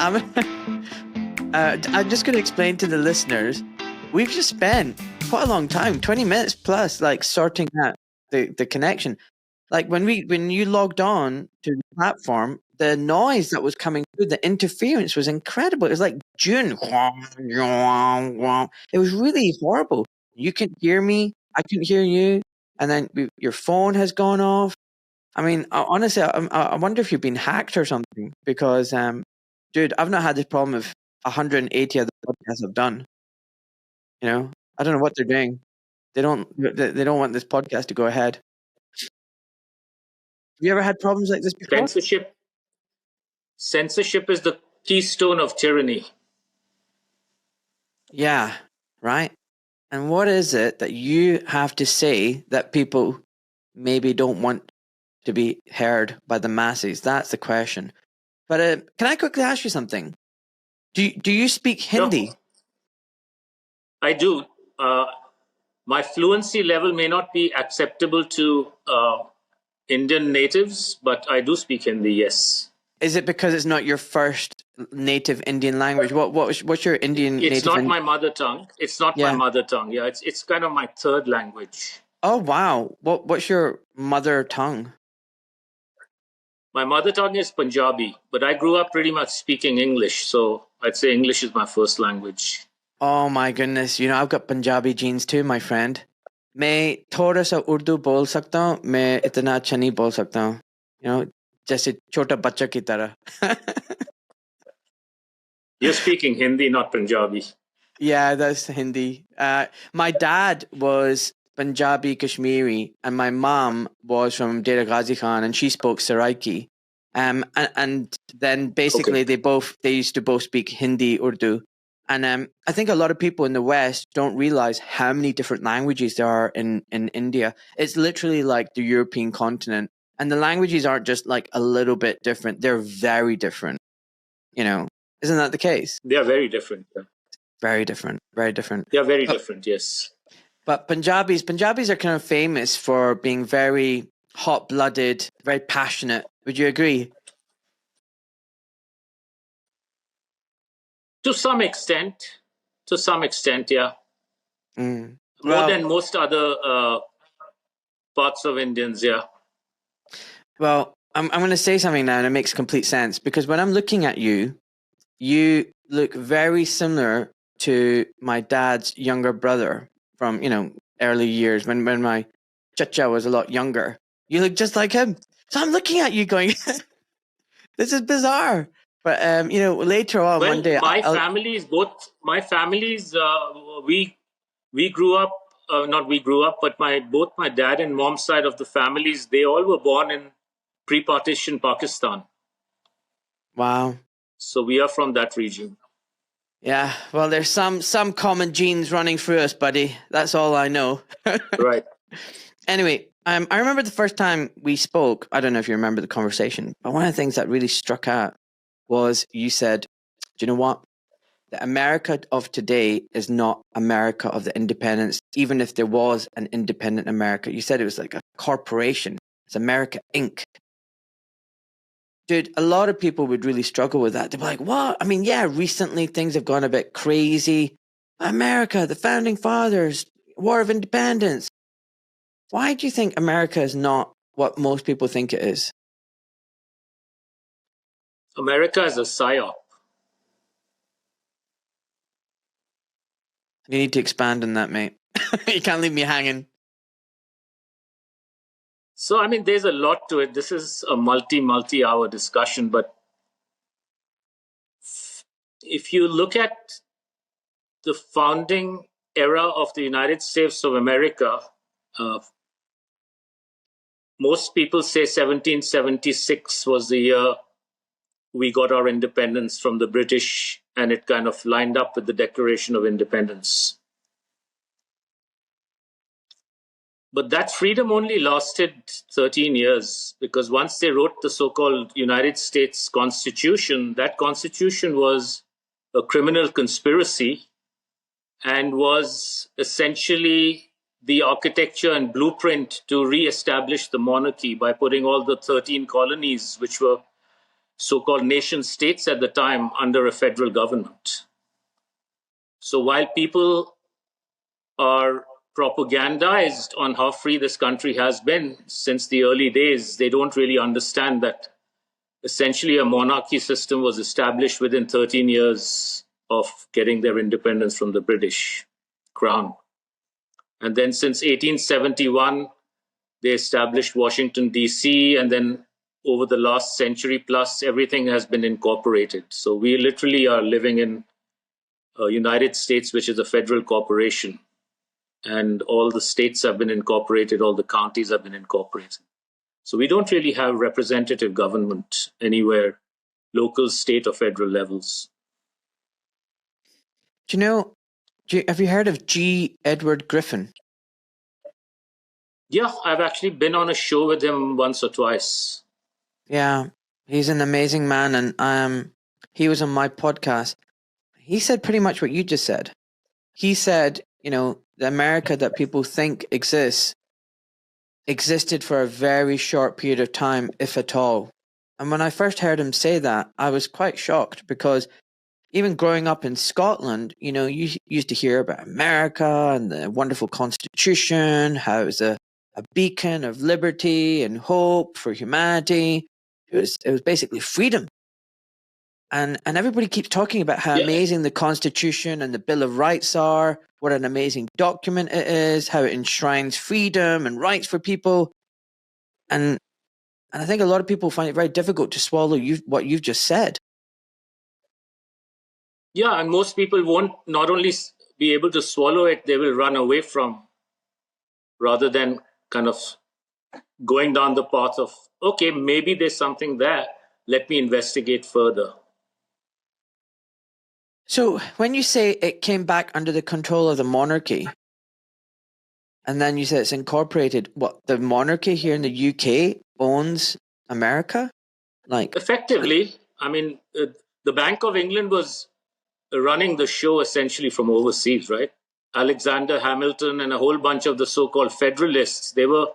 I'm just going to explain to the listeners. We've just spent quite a long time, 20 minutes plus, like sorting out the connection. Like when you logged on to the platform, the noise that was coming through, the interference was incredible. It was like June. It was really horrible. You couldn't hear me. I couldn't hear you. And then your phone has gone off. I mean, honestly, I wonder if you've been hacked or something because, dude, I've not had this problem with 180 other podcasts I've done. You know, I don't know what they're doing. They don't want this podcast to go ahead. Have you ever had problems like this before? Censorship is the keystone of tyranny. Yeah, right. And what is it that you have to say that people maybe don't want to be heard by the masses? That's the question. But can I quickly ask you something? Do you speak Hindi? No, I do. My fluency level may not be acceptable to Indian natives, but I do speak Hindi, yes. Is it because it's not your first native Indian language? What's your Indian native? It's not my mother tongue. It's not my mother tongue. Yeah, it's kind of my third language. Oh wow! What's your mother tongue? My mother tongue is Punjabi, but I grew up pretty much speaking English, so I'd say English is my first language. Oh my goodness! You know, I've got Punjabi genes too, my friend. मैं थोड़ा सा उर्दू बोल सकता हूँ, मैं इतना अच्छा नहीं बोल सकता हूँ. You know, जैसे छोटा बच्चा की तरह. You're speaking Hindi, not Punjabi. Yeah, that's Hindi. My dad was Punjabi Kashmiri, and my mom was from Dera Ghazi Khan, and she spoke Saraiki. And then basically they used to both speak Hindi, Urdu. And I think a lot of people in the West don't realize how many different languages there are in India. It's literally like the European continent. And the languages aren't just like a little bit different. They're very different. You know, isn't that the case? They are very different. Yeah. Very different. Very different. They are very different, yes. But Punjabis are kind of famous for being very hot-blooded, very passionate. Would you agree? To some extent, yeah. Mm. More than most other parts of Indians, yeah. Well, I'm going to say something now, and it makes complete sense, because when I'm looking at you, you look very similar to my dad's younger brother from, you know, early years when my chacha was a lot younger. You look just like him. So I'm looking at you going, this is bizarre. But, you know, later on one day... My families, we grew up, not we grew up, but both my dad and mom's side of the families, they all were born in pre-partition Pakistan. Wow. So we are from that region. Yeah, well, there's some common genes running through us, buddy. That's all I know. Right. Anyway, I remember the first time we spoke. I don't know if you remember the conversation, but one of the things that really struck out was you said, do you know what? The America of today is not America of the independence, even if there was an independent America. You said it was like a corporation. It's America Inc. Dude, a lot of people would really struggle with that. They'd be like, what? I mean, yeah, recently things have gone a bit crazy. America, the founding fathers, War of Independence. Why do you think America is not what most people think it is? America is a psyop. You need to expand on that, mate. You can't leave me hanging. So, I mean, there's a lot to it. This is a multi-hour discussion, but if you look at the founding era of the United States of America, most people say 1776 was the year we got our independence from the British, and it kind of lined up with the Declaration of Independence. But that freedom only lasted 13 years, because once they wrote the so-called United States Constitution, that Constitution was a criminal conspiracy and was essentially the architecture and blueprint to re-establish the monarchy by putting all the 13 colonies, which were so-called nation states at the time under a federal government. So while people are propagandized on how free this country has been since the early days, they don't really understand that essentially a monarchy system was established within 13 years of getting their independence from the British Crown. And then since 1871, they established Washington, D.C., and then over the last century plus, everything has been incorporated. So we literally are living in a United States, which is a federal corporation. And all the states have been incorporated, all the counties have been incorporated. So we don't really have representative government anywhere, local, state, or federal levels. Do you know, have you heard of G. Edward Griffin? Yeah, I've actually been on a show with him once or twice. Yeah, he's an amazing man, and he was on my podcast. He said pretty much what you just said. He said, the America that people think existed for a very short period of time, if at all. And when I first heard him say that, I was quite shocked, because even growing up in Scotland, you used to hear about America and the wonderful Constitution, how it was a beacon of liberty and hope for humanity. It was basically freedom. And everybody keeps talking about how amazing the Constitution and the Bill of Rights are, what an amazing document it is, how it enshrines freedom and rights for people. And I think a lot of people find it very difficult to swallow what you've just said. Yeah, and most people won't not only be able to swallow it, they will run away from, rather than kind of going down the path of, okay, maybe there's something there. Let me investigate further. So when you say it came back under the control of the monarchy, and then you say it's incorporated, what, the monarchy here in the UK owns America? Effectively, I mean, the Bank of England was running the show essentially from overseas, right? Alexander Hamilton and a whole bunch of the so-called Federalists, they were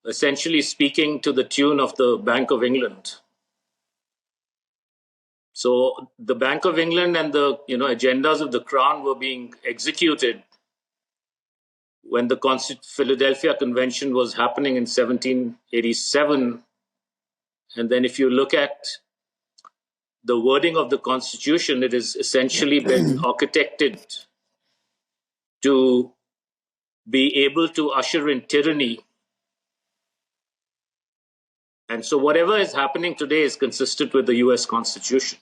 essentially speaking to the tune of the Bank of England. So the Bank of England and the agendas of the Crown were being executed when the Philadelphia Convention was happening in 1787. And then if you look at the wording of the Constitution, it has essentially been architected to be able to usher in tyranny. And so whatever is happening today is consistent with the US Constitution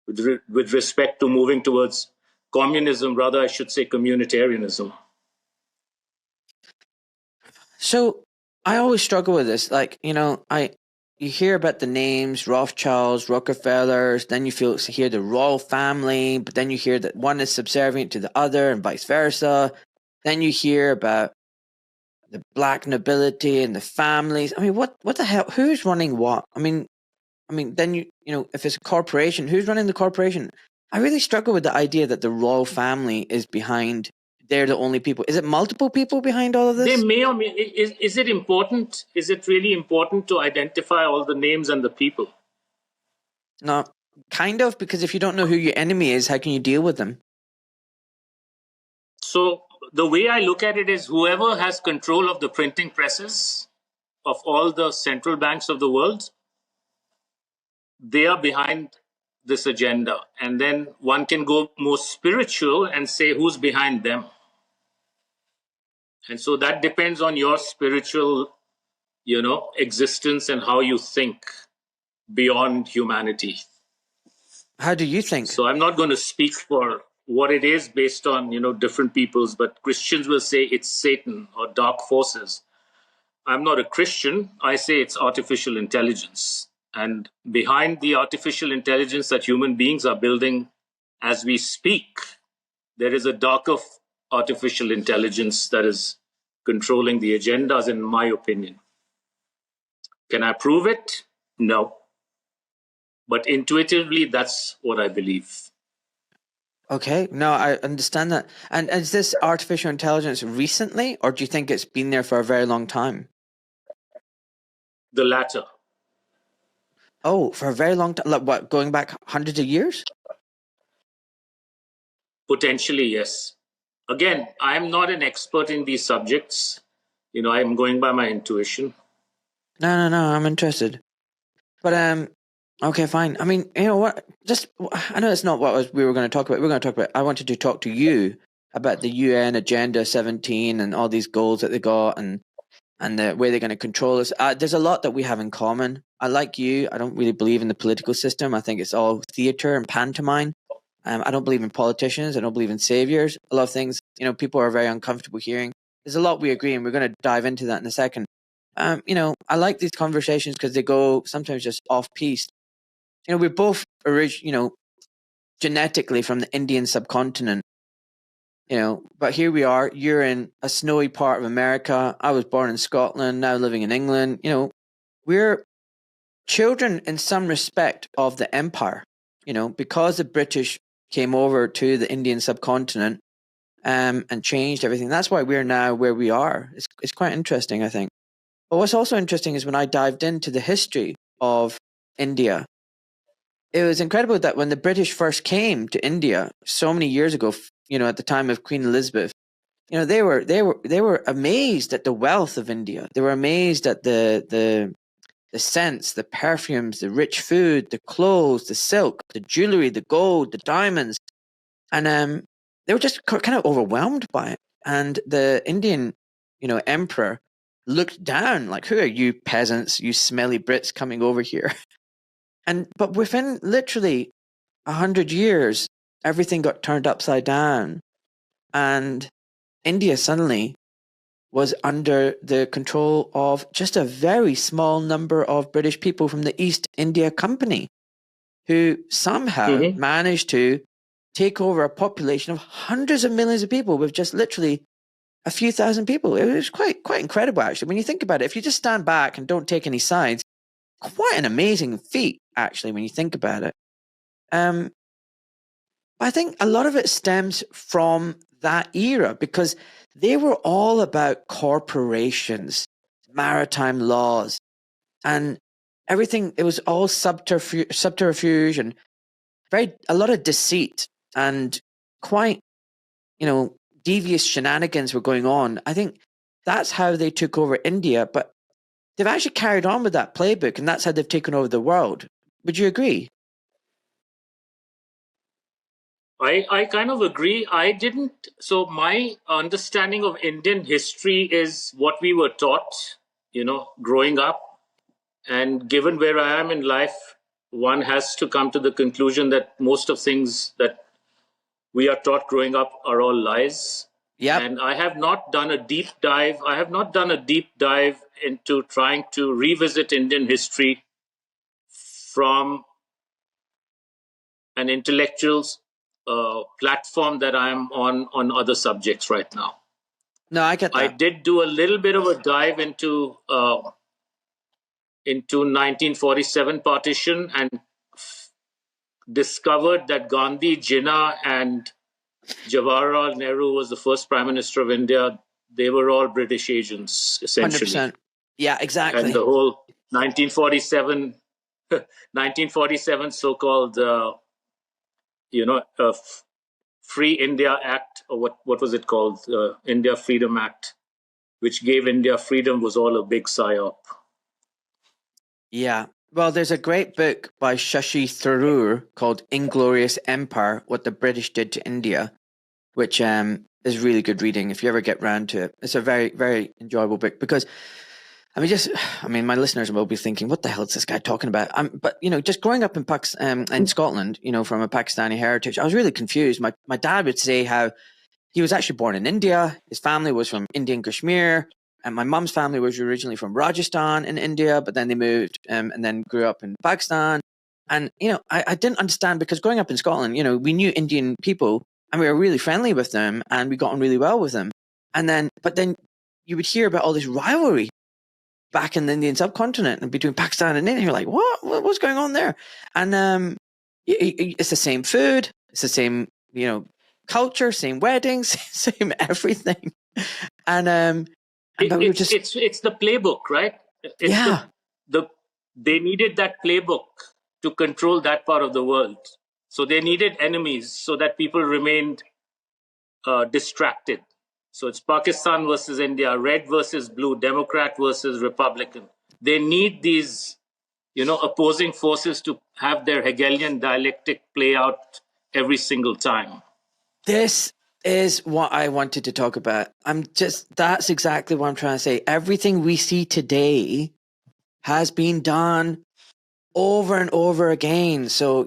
with respect to moving towards communism, rather, I should say communitarianism. So I always struggle with this. You hear about the names, Rothschilds, Rockefellers, then you hear the royal family, but then you hear that one is subservient to the other and vice versa. Then you hear about the black nobility and the families. I mean, what the hell? Who's running what? I mean, then if it's a corporation, who's running the corporation? I really struggle with the idea that the royal family is behind. They're the only people. Is it multiple people behind all of this? They may or may. Is it important? Is it really important to identify all the names and the people? No, kind of, because if you don't know who your enemy is, how can you deal with them? So the way I look at it is, whoever has control of the printing presses of all the central banks of the world, they are behind this agenda. And then one can go more spiritual and say who's behind them. And so that depends on your spiritual, existence and how you think beyond humanity. How do you think? So I'm not going to speak for what it is based on, different people's, but Christians will say it's Satan or dark forces. I'm not a Christian. I say it's artificial intelligence. And behind the artificial intelligence that human beings are building as we speak, there is a darker artificial intelligence that is controlling the agendas, in my opinion. Can I prove it? No. But intuitively, that's what I believe. Okay, no, I understand that. And is this artificial intelligence recently, or do you think it's been there for a very long time? The latter. Oh, for a very long time. Like what, going back hundreds of years? Potentially, yes. Again, I'm not an expert in these subjects. I'm going by my intuition. No, I'm interested. But okay, fine. I mean, you know what? Just I know it's not what we were going to talk about. We are going to talk about. I wanted to talk to you about the UN Agenda 17 and all these goals that they got, and the way they're going to control us. There's a lot that we have in common. I like you. I don't really believe in the political system. I think it's all theater and pantomime. I don't believe in politicians. I don't believe in saviors. A lot of things, people are very uncomfortable hearing. There's a lot we agree, and we're going to dive into that in a second. I like these conversations because they go sometimes just off piece. We're both genetically from the Indian subcontinent. But here we are. You're in a snowy part of America. I was born in Scotland, now living in England. We're children in some respect of the empire. Because the British came over to the Indian subcontinent and changed everything. That's why we're now where we are. It's quite interesting, I think. But what's also interesting is when I dived into the history of India, it was incredible that when the British first came to India so many years ago, at the time of Queen Elizabeth, they were amazed at the wealth of India. They were amazed at the scents, the perfumes, the rich food, the clothes, the silk, the jewelry, the gold, the diamonds, and they were just kind of overwhelmed by it. And the Indian, emperor looked down like, "Who are you peasants? You smelly Brits coming over here?" But within literally 100 years, everything got turned upside down, and India suddenly was under the control of just a very small number of British people from the East India Company, who somehow managed to take over a population of hundreds of millions of people with just literally a few thousand people. It was quite incredible, actually. When you think about it, if you just stand back and don't take any sides, quite an amazing feat, actually, when you think about it. I think a lot of it stems from that era because they were all about corporations, maritime laws, and everything. It was all subterfuge and a lot of deceit and quite, devious shenanigans were going on. I think that's how they took over India, but they've actually carried on with that playbook, and that's how they've taken over the world. Would you agree? I kind of agree. So my understanding of Indian history is what we were taught, growing up. And given where I am in life, one has to come to the conclusion that most of things that we are taught growing up are all lies. Yeah. And I have not done a deep dive. I have not done a deep dive into trying to revisit Indian history from an intellectual platform that I'm on other subjects right now. No, I get that. I did do a little bit of a dive into 1947 partition and discovered that Gandhi, Jinnah, and Jawaharlal Nehru was the first Prime Minister of India. They were all British agents, essentially. 100%. Yeah, exactly. And the whole 1947 so-called, Free India Act, or what was it called? India Freedom Act, which gave India freedom, was all a big psyop. Yeah. Well, there's a great book by Shashi Tharoor called Inglorious Empire, What the British Did to India, which is really good reading if you ever get round to it. It's a very, very enjoyable book because, my listeners will be thinking, what the hell is this guy talking about? But, just growing up in Scotland, from a Pakistani heritage, I was really confused. My dad would say how he was actually born in India. His family was from Indian Kashmir. And my mum's family was originally from Rajasthan in India, but then they moved and then grew up in Pakistan. And, I didn't understand because growing up in Scotland, we knew Indian people and we were really friendly with them and we got on really well with them. But then you would hear about all this rivalry back in the Indian subcontinent and between Pakistan and India. You're like, what's going on there? And it's the same food. It's the same, culture, same weddings, same everything. And it's the playbook, right? Yeah. The they needed that playbook to control that part of the world. So they needed enemies so that people remained distracted. So it's Pakistan versus India, red versus blue, Democrat versus Republican. They need these, opposing forces to have their Hegelian dialectic play out every single time. This is what I wanted to talk about. That's exactly what I'm trying to say. Everything we see today has been done over and over again. So,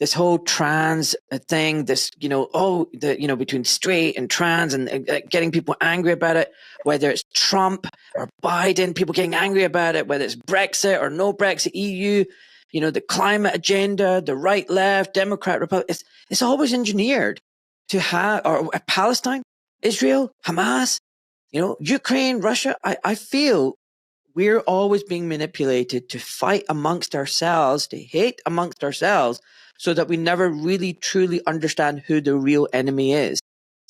this whole trans thing, this, between straight and trans and getting people angry about it, whether it's Trump or Biden, people getting angry about it, whether it's Brexit or no Brexit, EU, the climate agenda, the right, left, Democrat, Republic, it's always engineered to have, or Palestine, Israel, Hamas, Ukraine, Russia. I feel we're always being manipulated to fight amongst ourselves, to hate amongst ourselves, so that we never really truly understand who the real enemy is.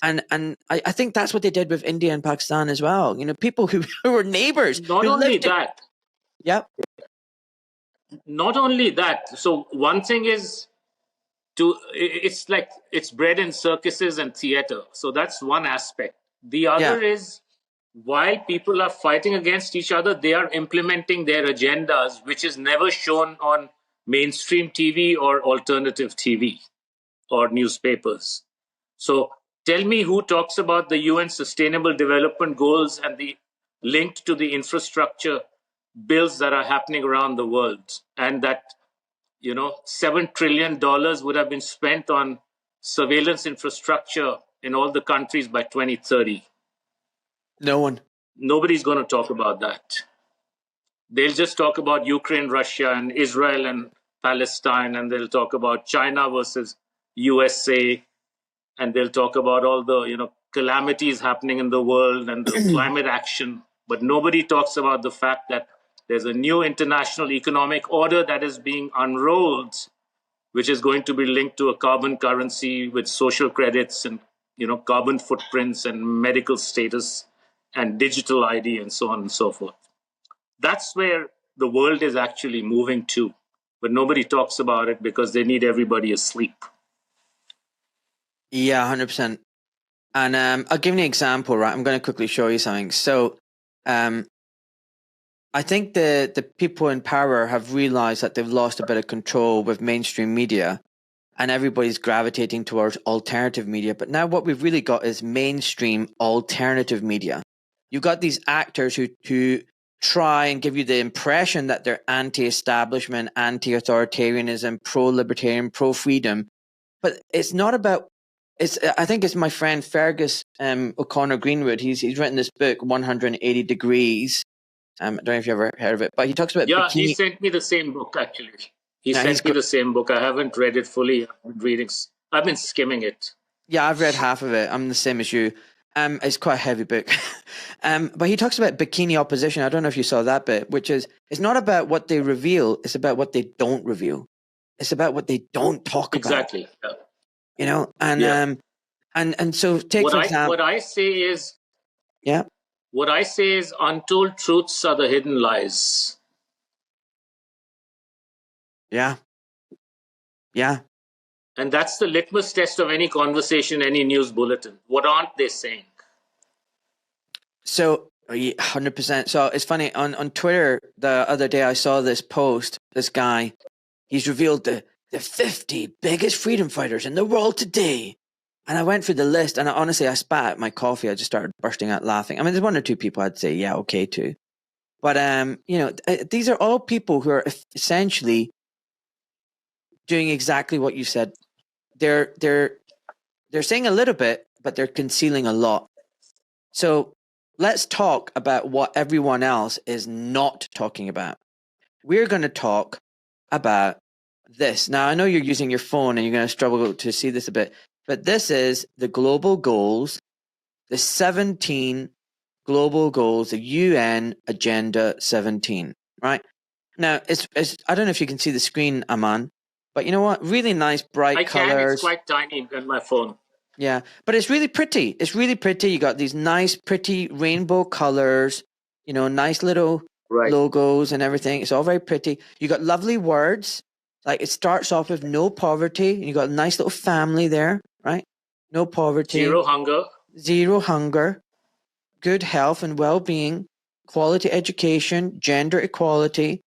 And I think that's what they did with India and Pakistan as well. People who were neighbors. Not only that. Yep. Not only that. So one thing is it's like it's bred in circuses and theater. So that's one aspect. The other is, while people are fighting against each other, they are implementing their agendas, which is never shown on mainstream TV or alternative TV or newspapers. So tell me who talks about the UN Sustainable Development Goals and the linked to the infrastructure bills that are happening around the world, and that $7 trillion would have been spent on surveillance infrastructure in all the countries by 2030. No one. Nobody's going to talk about that. They'll just talk about Ukraine, Russia, and Israel and Palestine, and they'll talk about China versus USA, and they'll talk about all the calamities happening in the world and the climate action. But nobody talks about the fact that there's a new international economic order that is being unrolled, which is going to be linked to a carbon currency with social credits and carbon footprints and medical status and digital ID and so on and so forth. That's where the world is actually moving to, but nobody talks about it because they need everybody asleep. Yeah, 100%. And I'll give you an example, right? I'm going to quickly show you something. So I think the people in power have realized that they've lost a bit of control with mainstream media, and everybody's gravitating towards alternative media. But now what we've really got is mainstream alternative media. You've got these actors who try and give you the impression that they're anti-establishment, anti-authoritarianism, pro-libertarian, pro-freedom. But it's not about... I think it's my friend Fergus O'Connor Greenwood. He's written this book, 180 Degrees. I don't know if you ever heard of it, but he talks about bikini. He sent me the same book, actually. He sent me the same book. I haven't read it fully. I've been skimming it. Yeah, I've read half of it. I'm the same as you. It's quite a heavy book. But he talks about bikini opposition. I don't know if you saw that bit, which is, it's not about what they reveal. It's about what they don't reveal. It's about what they don't talk about. Exactly. Yeah. And so take for example. What I say is, yeah. What I say is, untold truths are the hidden lies. Yeah. Yeah. And that's the litmus test of any conversation, any news bulletin. What aren't they saying? So, 100%. So it's funny, on Twitter the other day, I saw this post, this guy, he's revealed the 50 biggest freedom fighters in the world today. And I went through the list, and honestly, I spat out my coffee. I just started bursting out laughing. I mean, there's one or two people I'd say, yeah, okay, too. But, these are all people who are essentially doing exactly what you said. They're saying a little bit, but they're concealing a lot. So let's talk about what everyone else is not talking about. We're going to talk about this. Now, I know you're using your phone and you're going to struggle to see this a bit, but this is the global goals, the 17 global goals, the UN Agenda 17, right? Now, it's I don't know if you can see the screen, Aman, but you know what? Really nice, bright colors. It's quite tiny on my phone. Yeah, but it's really pretty. It's really pretty. You got these nice, pretty rainbow colors, nice little Right. logos and everything. It's all very pretty. You got lovely words. Like it starts off with no poverty. And you got a nice little family there, right? No poverty. Zero hunger. Good health and well-being. Quality education. Gender equality.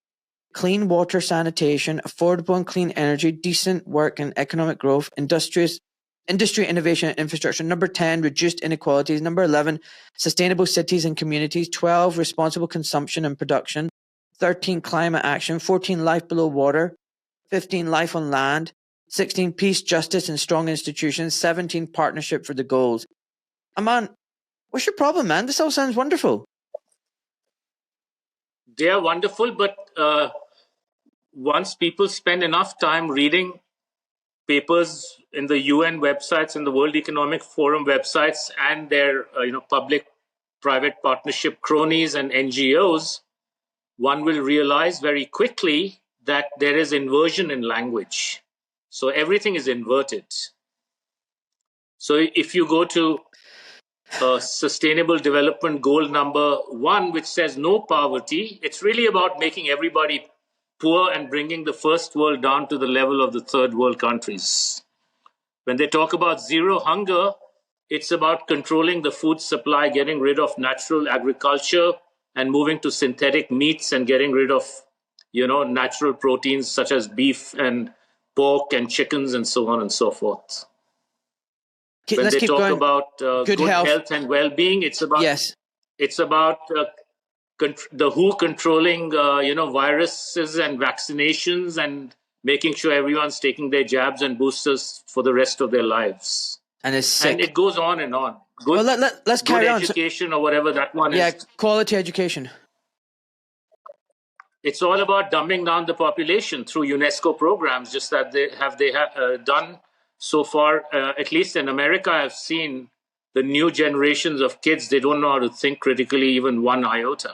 Clean water sanitation. Affordable and clean energy. Decent work and economic growth. Industry, innovation, and infrastructure. Number 10, reduced inequalities. Number 11, sustainable cities and communities. 12, responsible consumption and production. 13, climate action. 14, life below water. 15, life on land. 16, peace, justice, and strong institutions. 17, partnership for the goals. Aman, what's your problem, man? This all sounds wonderful. They are wonderful, but once people spend enough time reading papers in the UN websites and the World Economic Forum websites and their public-private partnership cronies and NGOs, one will realize very quickly that there is inversion in language. So everything is inverted. So if you go to Sustainable Development Goal number 1, which says no poverty, it's really about making everybody poor and bringing the first world down to the level of the third world countries. When they talk about zero hunger, it's about controlling the food supply, getting rid of natural agriculture and moving to synthetic meats and getting rid of, natural proteins such as beef and pork and chickens and so on and so forth. When they talk about good health and well-being, it's about the WHO controlling, viruses and vaccinations and making sure everyone's taking their jabs and boosters for the rest of their lives. And it's sick. And it goes on and on. Well, let's carry on. Education or whatever that one is. Yeah, quality education. It's all about dumbing down the population through UNESCO programs, just that they have done so far. At least in America, I've seen the new generations of kids, they don't know how to think critically, even one iota.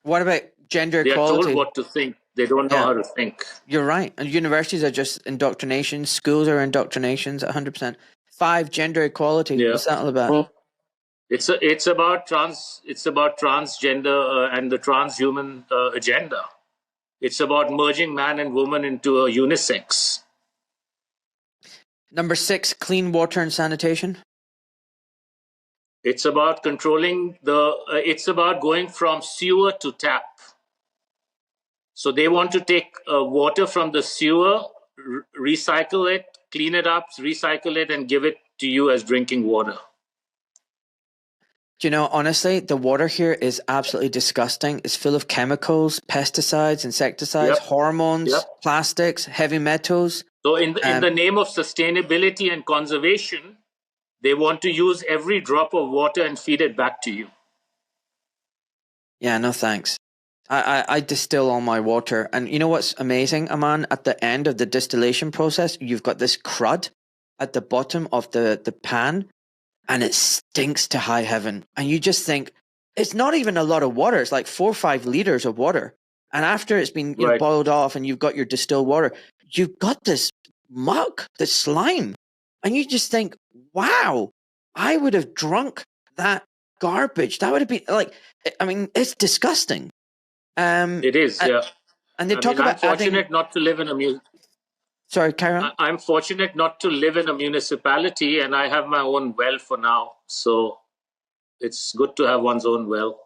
What about gender equality? They are told what to think. They don't know how to think. You're right. And universities are just indoctrination. Schools are indoctrinations, 100%. 5, gender equality. Yeah. What's that all about? Well, it's about transgender and the transhuman agenda. It's about merging man and woman into a unisex. Number 6, clean water and sanitation. It's about controlling it's about going from sewer to tap. So they want to take water from the sewer, recycle it, clean it up, recycle it, and give it to you as drinking water. Do you know, honestly, the water here is absolutely disgusting. It's full of chemicals, pesticides, insecticides, hormones, plastics, heavy metals. So in the name of sustainability and conservation, they want to use every drop of water and feed it back to you. Yeah, no thanks. I distill all my water. And you know what's amazing, Aman? At the end of the distillation process, you've got this crud at the bottom of the pan, and it stinks to high heaven. And you just think, it's not even a lot of water. It's like 4 or 5 liters of water. And after it's been boiled off and you've got your distilled water, you've got this muck, this slime. And you just think, wow, I would have drunk that garbage. That would have been it's disgusting. It is, yeah. And they talk about I'm fortunate not to live in a Sorry, carry on. I'm fortunate not to live in a municipality, and I have my own well for now. So it's good to have one's own well.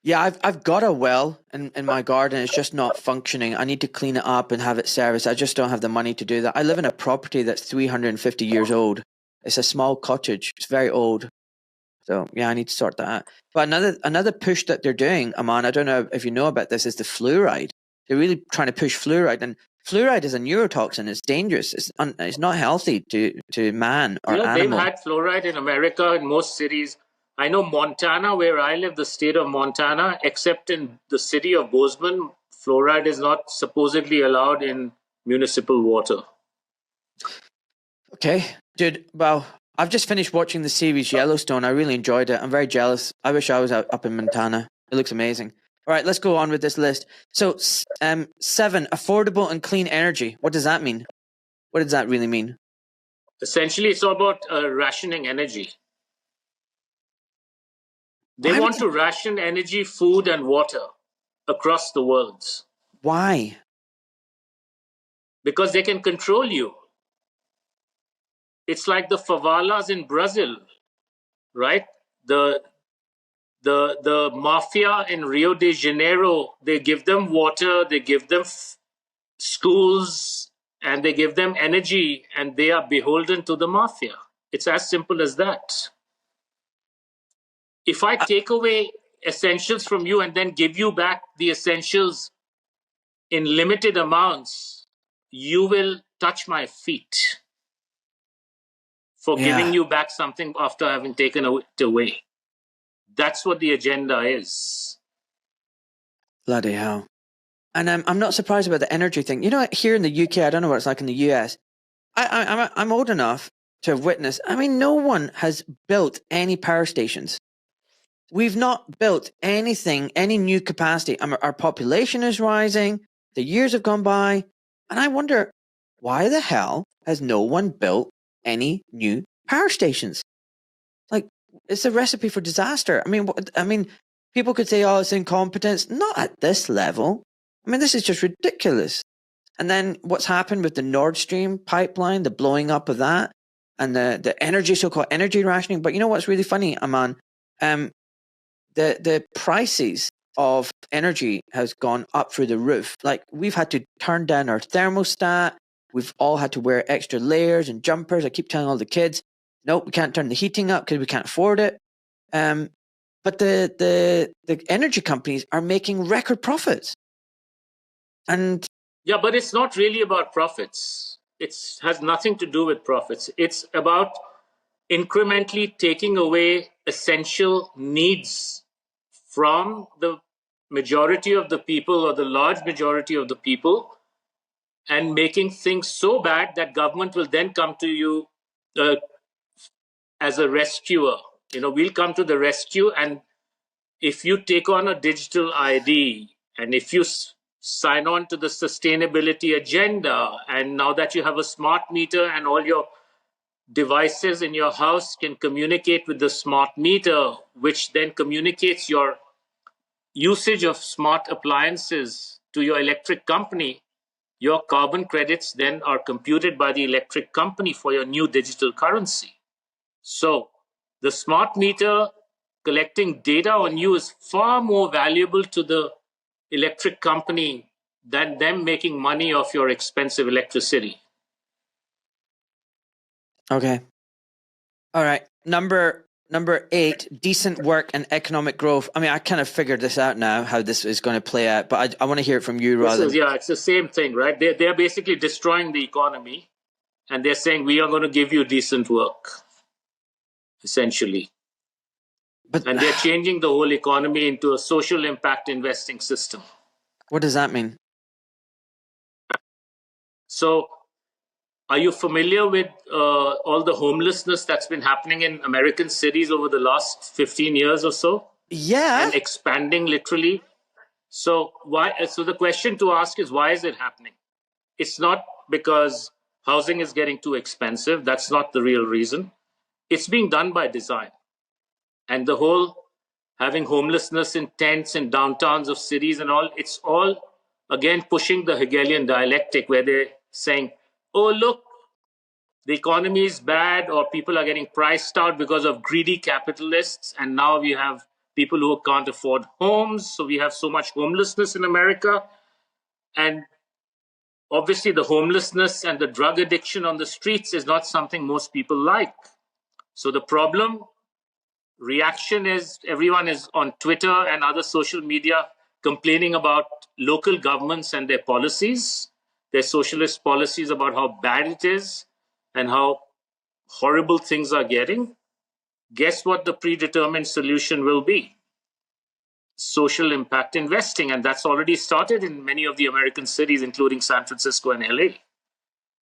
Yeah, I've got a well in my garden. It's just not functioning. I need to clean it up and have it serviced. I just don't have the money to do that. I live in a property that's 350 years old. It's a small cottage. It's very old. So yeah, I need to sort that out. But another push that they're doing, Aman, I don't know if you know about this, is the fluoride. They're really trying to push fluoride, and fluoride is a neurotoxin. It's dangerous. It's not healthy to man or animal. They've had fluoride in America in most cities. I know Montana, where I live, the state of Montana, except in the city of Bozeman, fluoride is not supposedly allowed in municipal water. Okay, dude. Well, I've just finished watching the series Yellowstone. I really enjoyed it. I'm very jealous. I wish I was up in Montana. It looks amazing. All right, let's go on with this list. So, 7, affordable and clean energy. What does that mean? What does that really mean? Essentially, it's all about rationing energy. They want to ration energy, food, and water across the world. Why? Because they can control you. It's like the favelas in Brazil, right? The mafia in Rio de Janeiro, they give them water, they give them schools, and they give them energy, and they are beholden to the mafia. It's as simple as that. If I take away essentials from you and then give you back the essentials in limited amounts, you will touch my feet for giving you back something after having taken it away. That's what the agenda is. Bloody hell. And I'm not surprised about the energy thing. You know, here in the UK, I don't know what it's like in the US. I'm old enough to have witnessed. I mean, no one has built any power stations. We've not built anything, any new capacity. Our population is rising. The years have gone by. And I wonder, why the hell has no one built any new power stations? Like, it's a recipe for disaster. I mean, people could say, oh, it's incompetence. Not at this level. I mean, this is just ridiculous. And then what's happened with the Nord Stream pipeline, the blowing up of that, and the energy, so-called energy rationing. But you know what's really funny, Aman? The prices of energy has gone up through the roof. Like, we've had to turn down our thermostat. We've all had to wear extra layers and jumpers. I keep telling all the kids, nope, we can't turn the heating up because we can't afford it. But the energy companies are making record profits. And yeah, but it's not really about profits. It has nothing to do with profits. It's about incrementally taking away essential needs from the majority of the people or the large majority of the people, and making things so bad that government will then come to you as a rescuer. You know, we'll come to the rescue, and if you take on a digital ID, and if you sign on to the sustainability agenda, and now that you have a smart meter and all your devices in your house can communicate with the smart meter, which then communicates your usage of smart appliances to your electric company, your carbon credits then are computed by the electric company for your new digital currency. So the smart meter collecting data on you is far more valuable to the electric company than them making money off your expensive electricity. Okay. All right. Number 8, decent work and economic growth. I mean, I kind of figured this out now, how this is going to play out, but I want to hear it from you rather. Yeah, it's the same thing, right? They're basically destroying the economy, and they're saying, we are going to give you decent work, essentially. And they're changing the whole economy into a social impact investing system. What does that mean? So, are you familiar with all the homelessness that's been happening in American cities over the last 15 years or so? Yeah. And expanding literally. So the question to ask is, why is it happening? It's not because housing is getting too expensive. That's not the real reason. It's being done by design. And the whole having homelessness in tents in downtowns of cities and all, it's all, again, pushing the Hegelian dialectic, where they're saying, oh, look, the economy is bad, or people are getting priced out because of greedy capitalists. And now we have people who can't afford homes. So we have so much homelessness in America. And obviously, the homelessness and the drug addiction on the streets is not something most people like. So the reaction is, everyone is on Twitter and other social media complaining about local governments and their policies, their socialist policies, about how bad it is and how horrible things are getting. Guess what the predetermined solution will be? Social impact investing. And that's already started in many of the American cities, including San Francisco and LA,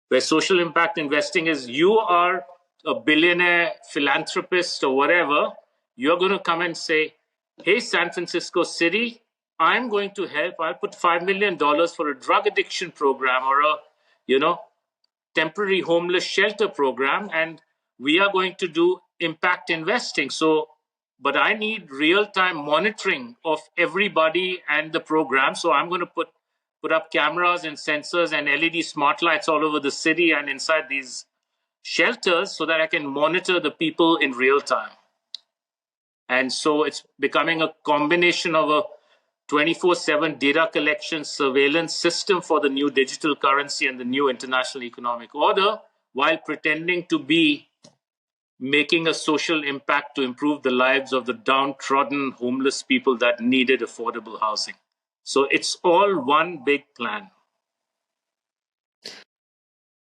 where social impact investing is, you are a billionaire philanthropist or whatever, you're going to come and say, hey, San Francisco City, I'm going to help. I'll put $5 million for a drug addiction program, or a, temporary homeless shelter program, and we are going to do impact investing. So but I need real-time monitoring of everybody and the program. So I'm going to put up cameras and sensors and LED smart lights all over the city and inside these shelters so that I can monitor the people in real time. And so it's becoming a combination of a 24/7 data collection surveillance system for the new digital currency and the new international economic order, while pretending to be making a social impact to improve the lives of the downtrodden homeless people that needed affordable housing. So it's all one big plan.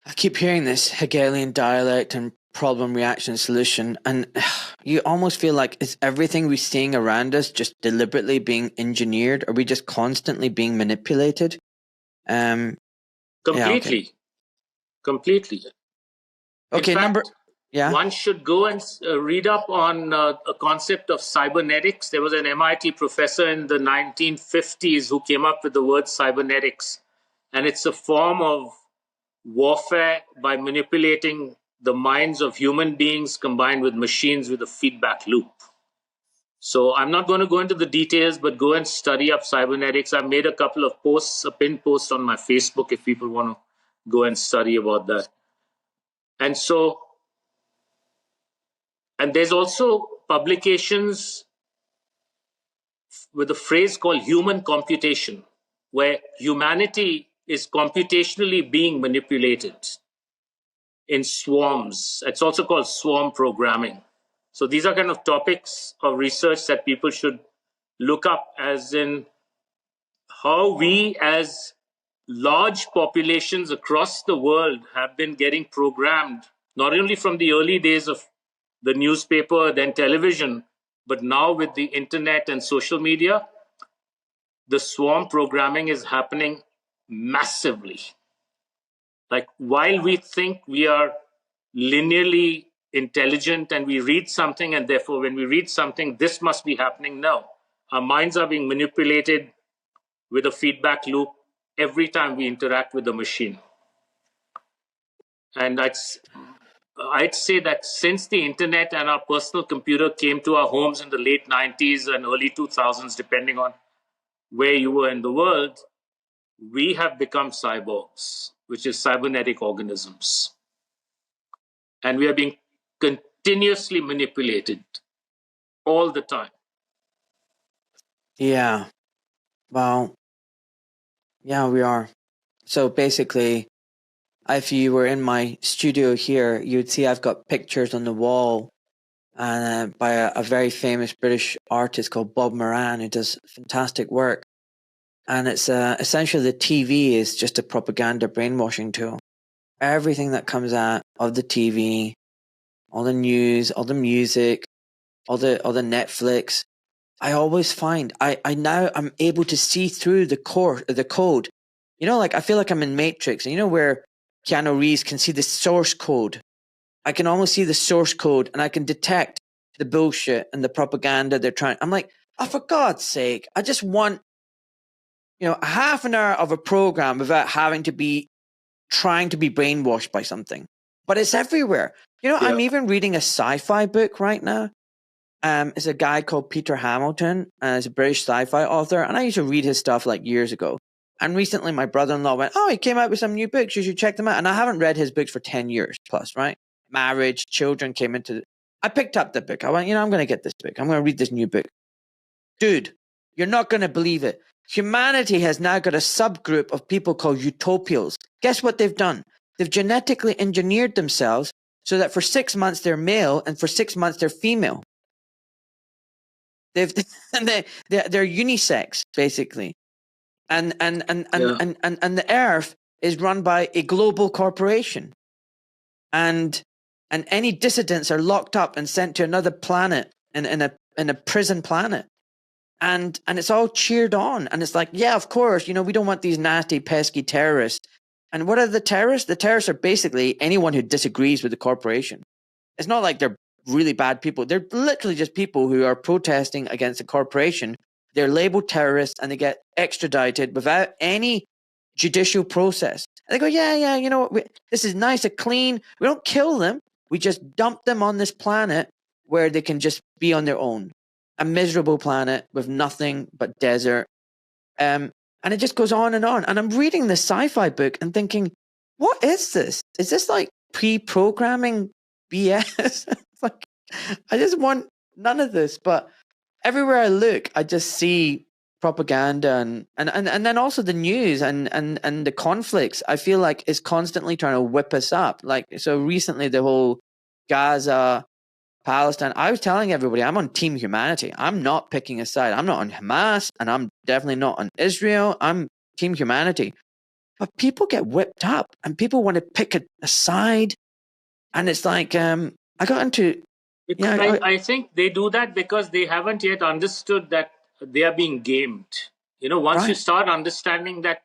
I keep hearing this Hegelian dialect and problem, reaction, solution, and you almost feel like is everything we're seeing around us just deliberately being engineered? Are we just constantly being manipulated? Completely. Yeah, okay. Completely. Okay, in fact, one should go and read up on a concept of cybernetics. There was an MIT professor in the 1950s who came up with the word cybernetics, and it's a form of warfare by manipulating the minds of human beings combined with machines with a feedback loop. So I'm not going to go into the details, but go and study up cybernetics. I've made a couple of posts, a pinned post on my Facebook if people want to go and study about that. And so, and there's also publications with a phrase called human computation, where humanity is computationally being manipulated in swarms. It's also called swarm programming. So these are kind of topics of research that people should look up, as in how we as large populations across the world have been getting programmed, not only from the early days of the newspaper, then television, but now with the internet and social media, the swarm programming is happening massively. Like, while we think we are linearly intelligent and we read something, and therefore when we read something, this must be happening, no. Our minds are being manipulated with a feedback loop every time we interact with the machine. And I'd say that since the internet and our personal computer came to our homes in the late 90s and early 2000s, depending on where you were in the world, we have become cyborgs, which is cybernetic organisms. And we are being continuously manipulated all the time. Yeah. Well, yeah, we are. So basically, if you were in my studio here, you'd see I've got pictures on the wall by a very famous British artist called Bob Moran, who does fantastic work. And it's essentially the TV is just a propaganda brainwashing tool. Everything that comes out of the TV, all the news, all the music, all the Netflix, I always find I'm able to see through the code. You know, like I feel like I'm in Matrix, and you know where Keanu Reeves can see the source code. I can almost see the source code, and I can detect the bullshit and the propaganda they're trying. I'm like, oh, for God's sake, I just want, a half an hour of a program without having to be trying to be brainwashed by something. But it's everywhere. I'm even reading a sci-fi book right now. It's a guy called Peter Hamilton, he's a British sci-fi author, and I used to read his stuff like years ago. And recently my brother-in-law went, oh, he came out with some new books, you should check them out. And I haven't read his books for 10 years plus, right? Marriage, children came into I picked up the book. I went, I'm going to get this book. I'm going to read this new book. Dude, you're not going to believe it. Humanity has now got a subgroup of people called utopials. Guess what they've done? They've genetically engineered themselves so that for 6 months they're male and for 6 months they're female. They're unisex basically, and the Earth is run by a global corporation, and any dissidents are locked up and sent to another planet in a prison planet, and it's all cheered on, and it's like, yeah, of course, we don't want these nasty pesky terrorists. And what are the terrorists? The terrorists are basically anyone who disagrees with the corporation. It's not like they're really bad people. They're literally just people who are protesting against the corporation. They're labeled terrorists and they get extradited without any judicial process. And they go, yeah, this is nice and clean. We don't kill them. We just dump them on this planet where they can just be on their own. a miserable planet with nothing but desert. And it just goes on. And I'm reading this sci-fi book and thinking, what is this? Is this like pre-programming BS? It's like, I just want none of this. But everywhere I look, I just see propaganda and then also the news and the conflicts. I feel like is constantly trying to whip us up. Like, so recently the whole Gaza, Palestine. I was telling everybody I'm on Team Humanity. I'm not picking a side. I'm not on Hamas, and I'm definitely not on Israel. I'm Team Humanity. But people get whipped up, and people want to pick a side, and it's like I got into. I think they do that because they haven't yet understood that they are being gamed. Once you start understanding that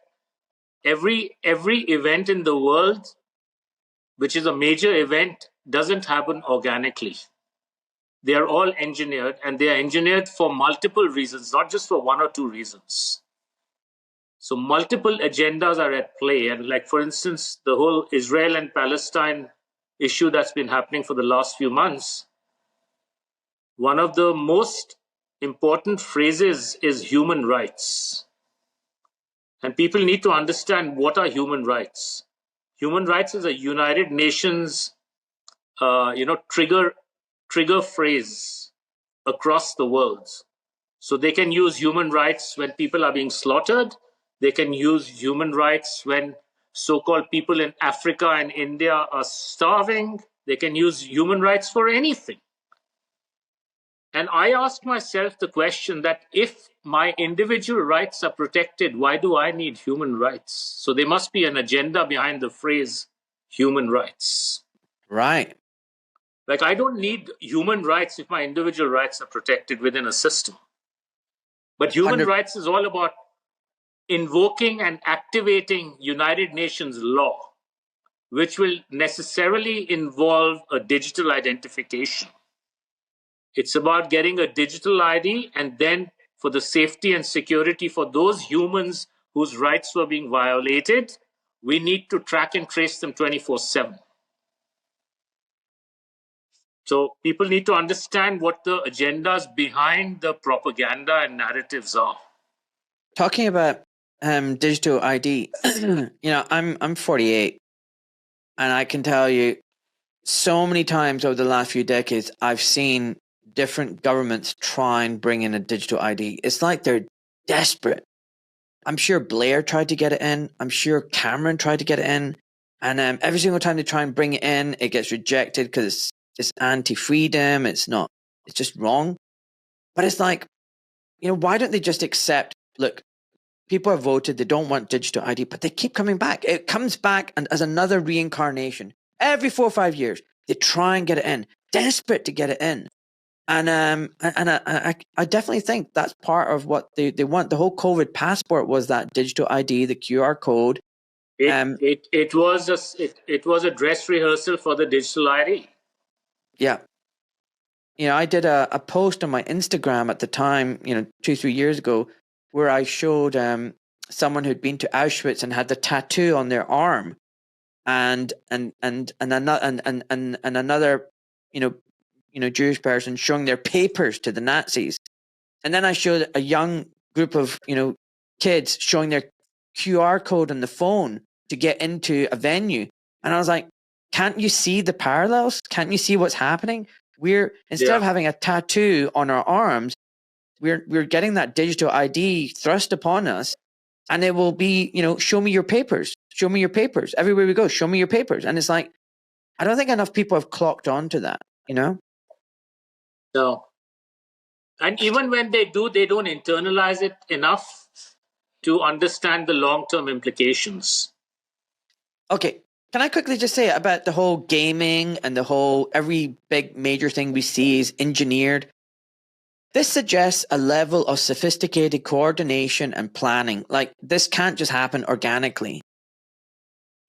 every event in the world, which is a major event, doesn't happen organically. They are all engineered, and they are engineered for multiple reasons, not just for one or two reasons. So multiple agendas are at play. And like, for instance, the whole Israel and Palestine issue that's been happening for the last few months, one of the most important phrases is human rights. And people need to understand what are human rights. Human rights is a United Nations, trigger phrase across the world. So they can use human rights when people are being slaughtered. They can use human rights when so-called people in Africa and India are starving. They can use human rights for anything. And I ask myself the question that if my individual rights are protected, why do I need human rights? So there must be an agenda behind the phrase human rights. Right. Like, I don't need human rights if my individual rights are protected within a system. But human rights is all about invoking and activating United Nations law, which will necessarily involve a digital identification. It's about getting a digital ID, and then for the safety and security for those humans whose rights were being violated, we need to track and trace them 24/7. So people need to understand what the agendas behind the propaganda and narratives are. Talking about digital ID, I'm 48, and I can tell you, so many times over the last few decades, I've seen different governments try and bring in a digital ID. It's like they're desperate. I'm sure Blair tried to get it in. I'm sure Cameron tried to get it in, and every single time they try and bring it in, it gets rejected because it's anti-freedom. It's not. It's just wrong. But it's like, why don't they just accept? Look, people have voted. They don't want digital ID, but they keep coming back. It comes back and as another reincarnation. Every 4 or 5 years, they try and get it in, desperate to get it in. And I definitely think that's part of what they want. The whole COVID passport was that digital ID, the QR code. It was a dress rehearsal for the digital ID. Yeah. I did a post on my Instagram at the time, 2-3 years ago, where I showed someone who'd been to Auschwitz and had the tattoo on their arm, and another Jewish person showing their papers to the Nazis, and then I showed a young group of kids showing their QR code on the phone to get into a venue, and I was like, can't you see the parallels? Can't you see what's happening? We're instead of having a tattoo on our arms, we're getting that digital ID thrust upon us, and it will be, show me your papers. Show me your papers. Everywhere we go, show me your papers. And it's like, I don't think enough people have clocked on to that, No. And even when they do, they don't internalize it enough to understand the long-term implications. Okay. Can I quickly just say about the whole gaming and the whole every big major thing we see is engineered? This suggests a level of sophisticated coordination and planning. Like, this can't just happen organically.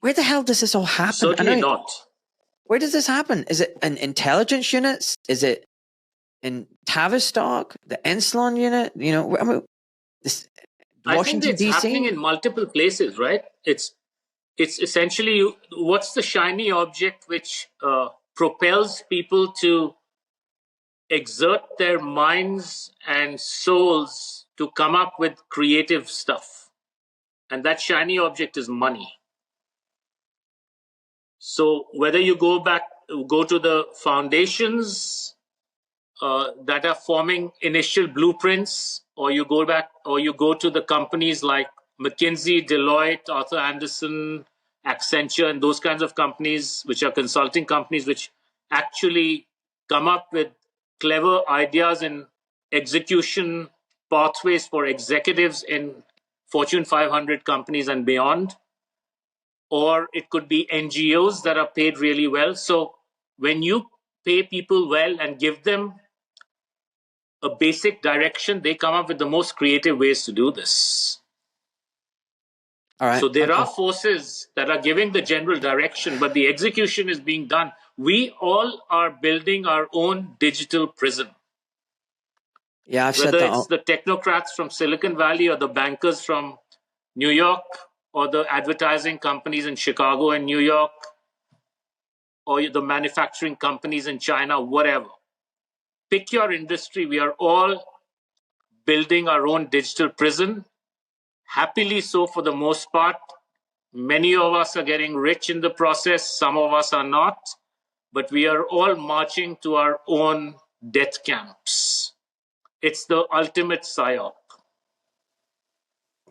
Where the hell does this all happen? Certainly not. Where does this happen? Is it in intelligence units? Is it in Tavistock, the Enslon unit? I think it's happening in multiple places, right? It's essentially, what's the shiny object which propels people to exert their minds and souls to come up with creative stuff. And that shiny object is money. So whether you go to the foundations that are forming initial blueprints, or you go to the companies like McKinsey, Deloitte, Arthur Andersen, Accenture, and those kinds of companies, which are consulting companies, which actually come up with clever ideas and execution pathways for executives in Fortune 500 companies and beyond. Or it could be NGOs that are paid really well. So when you pay people well and give them a basic direction, they come up with the most creative ways to do this. All right. So there Okay. are forces that are giving the general direction, but the execution is being done. We all are building our own digital prison. Yeah, I've said Whether that. it's the technocrats from Silicon Valley or the bankers from New York or the advertising companies in Chicago and New York or the manufacturing companies in China, whatever. Pick your industry. We are all building our own digital prison. Happily so for the most part. Many of us are getting rich in the process. Some of us are not. But we are all marching to our own death camps. It's the ultimate psyop.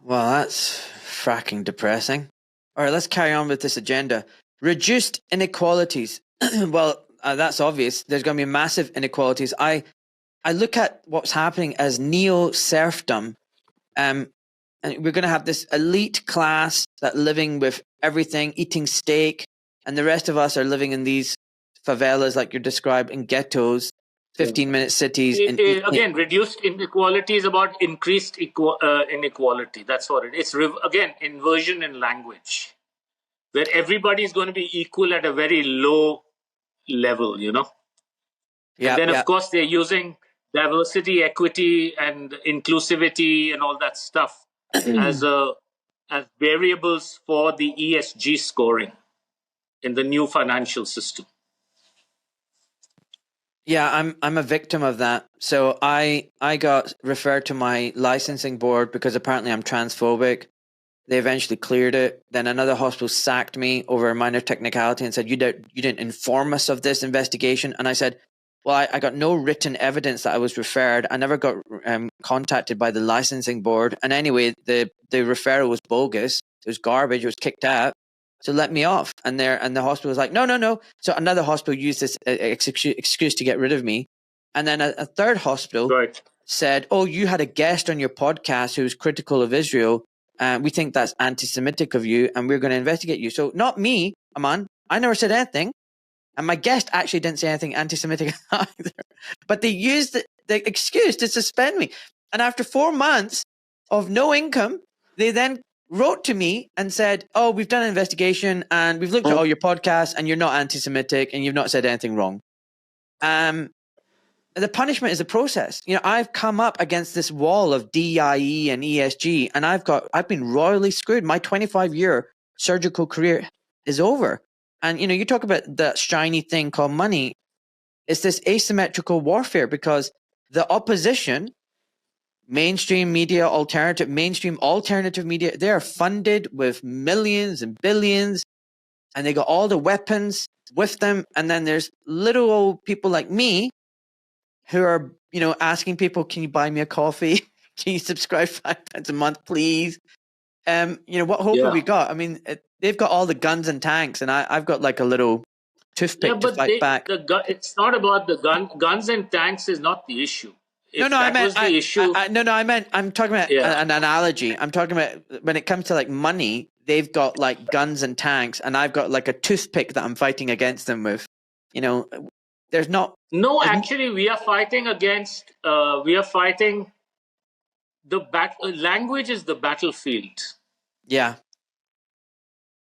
Well, that's fracking depressing. All right, let's carry on with this agenda. Reduced inequalities. Well, that's obvious. There's going to be massive inequalities. I look at what's happening as neo-serfdom. And we're going to have this elite class that living with everything, eating steak, and the rest of us are living in these favelas, like you described, in ghettos, 15-minute cities. Again, reduced inequality is about increased inequality. That's what it is. It's, again, inversion in language, where everybody is going to be equal at a very low level, Yeah, and then, yeah. of course, they're using diversity, equity, and inclusivity and all that stuff as variables for the ESG scoring in the new financial system. Yeah, I'm a victim of that. So I got referred to my licensing board because apparently I'm transphobic. They eventually cleared it. Then another hospital sacked me over a minor technicality and said, you didn't inform us of this investigation. And I said, well, I got no written evidence that I was referred. I never got contacted by the licensing board. And anyway, the referral was bogus. It was garbage. It was kicked out. So let me off. And the hospital was like, no. So another hospital used this excuse to get rid of me. And then a third hospital said, oh, you had a guest on your podcast who was critical of Israel. We think that's anti-Semitic of you, and we're going to investigate you. So not me, Aman. I never said anything. And my guest actually didn't say anything anti-Semitic either. But they used the excuse to suspend me. And after 4 months of no income, they then wrote to me and said, oh, we've done an investigation and we've looked at all your podcasts and you're not anti-Semitic and you've not said anything wrong. The punishment is a process. I've come up against this wall of DIE and ESG, and I've been royally screwed. My 25-year surgical career is over. And, you talk about that shiny thing called money. It's this asymmetrical warfare because the opposition, mainstream alternative media, they are funded with millions and billions, and they got all the weapons with them. And then there's little old people like me who are, asking people, can you buy me a coffee? Can you subscribe 5 times a month, please? What hope have we got? I mean, they've got all the guns and tanks, and I've got like a little toothpick to fight back. It's not about the guns and tanks is not the issue. I'm talking about an analogy. I'm talking about when it comes to like money, they've got like guns and tanks, and I've got like a toothpick that I'm fighting against them with. There's not. No, actually, we are fighting against. We are fighting. Language is the battlefield. Yeah.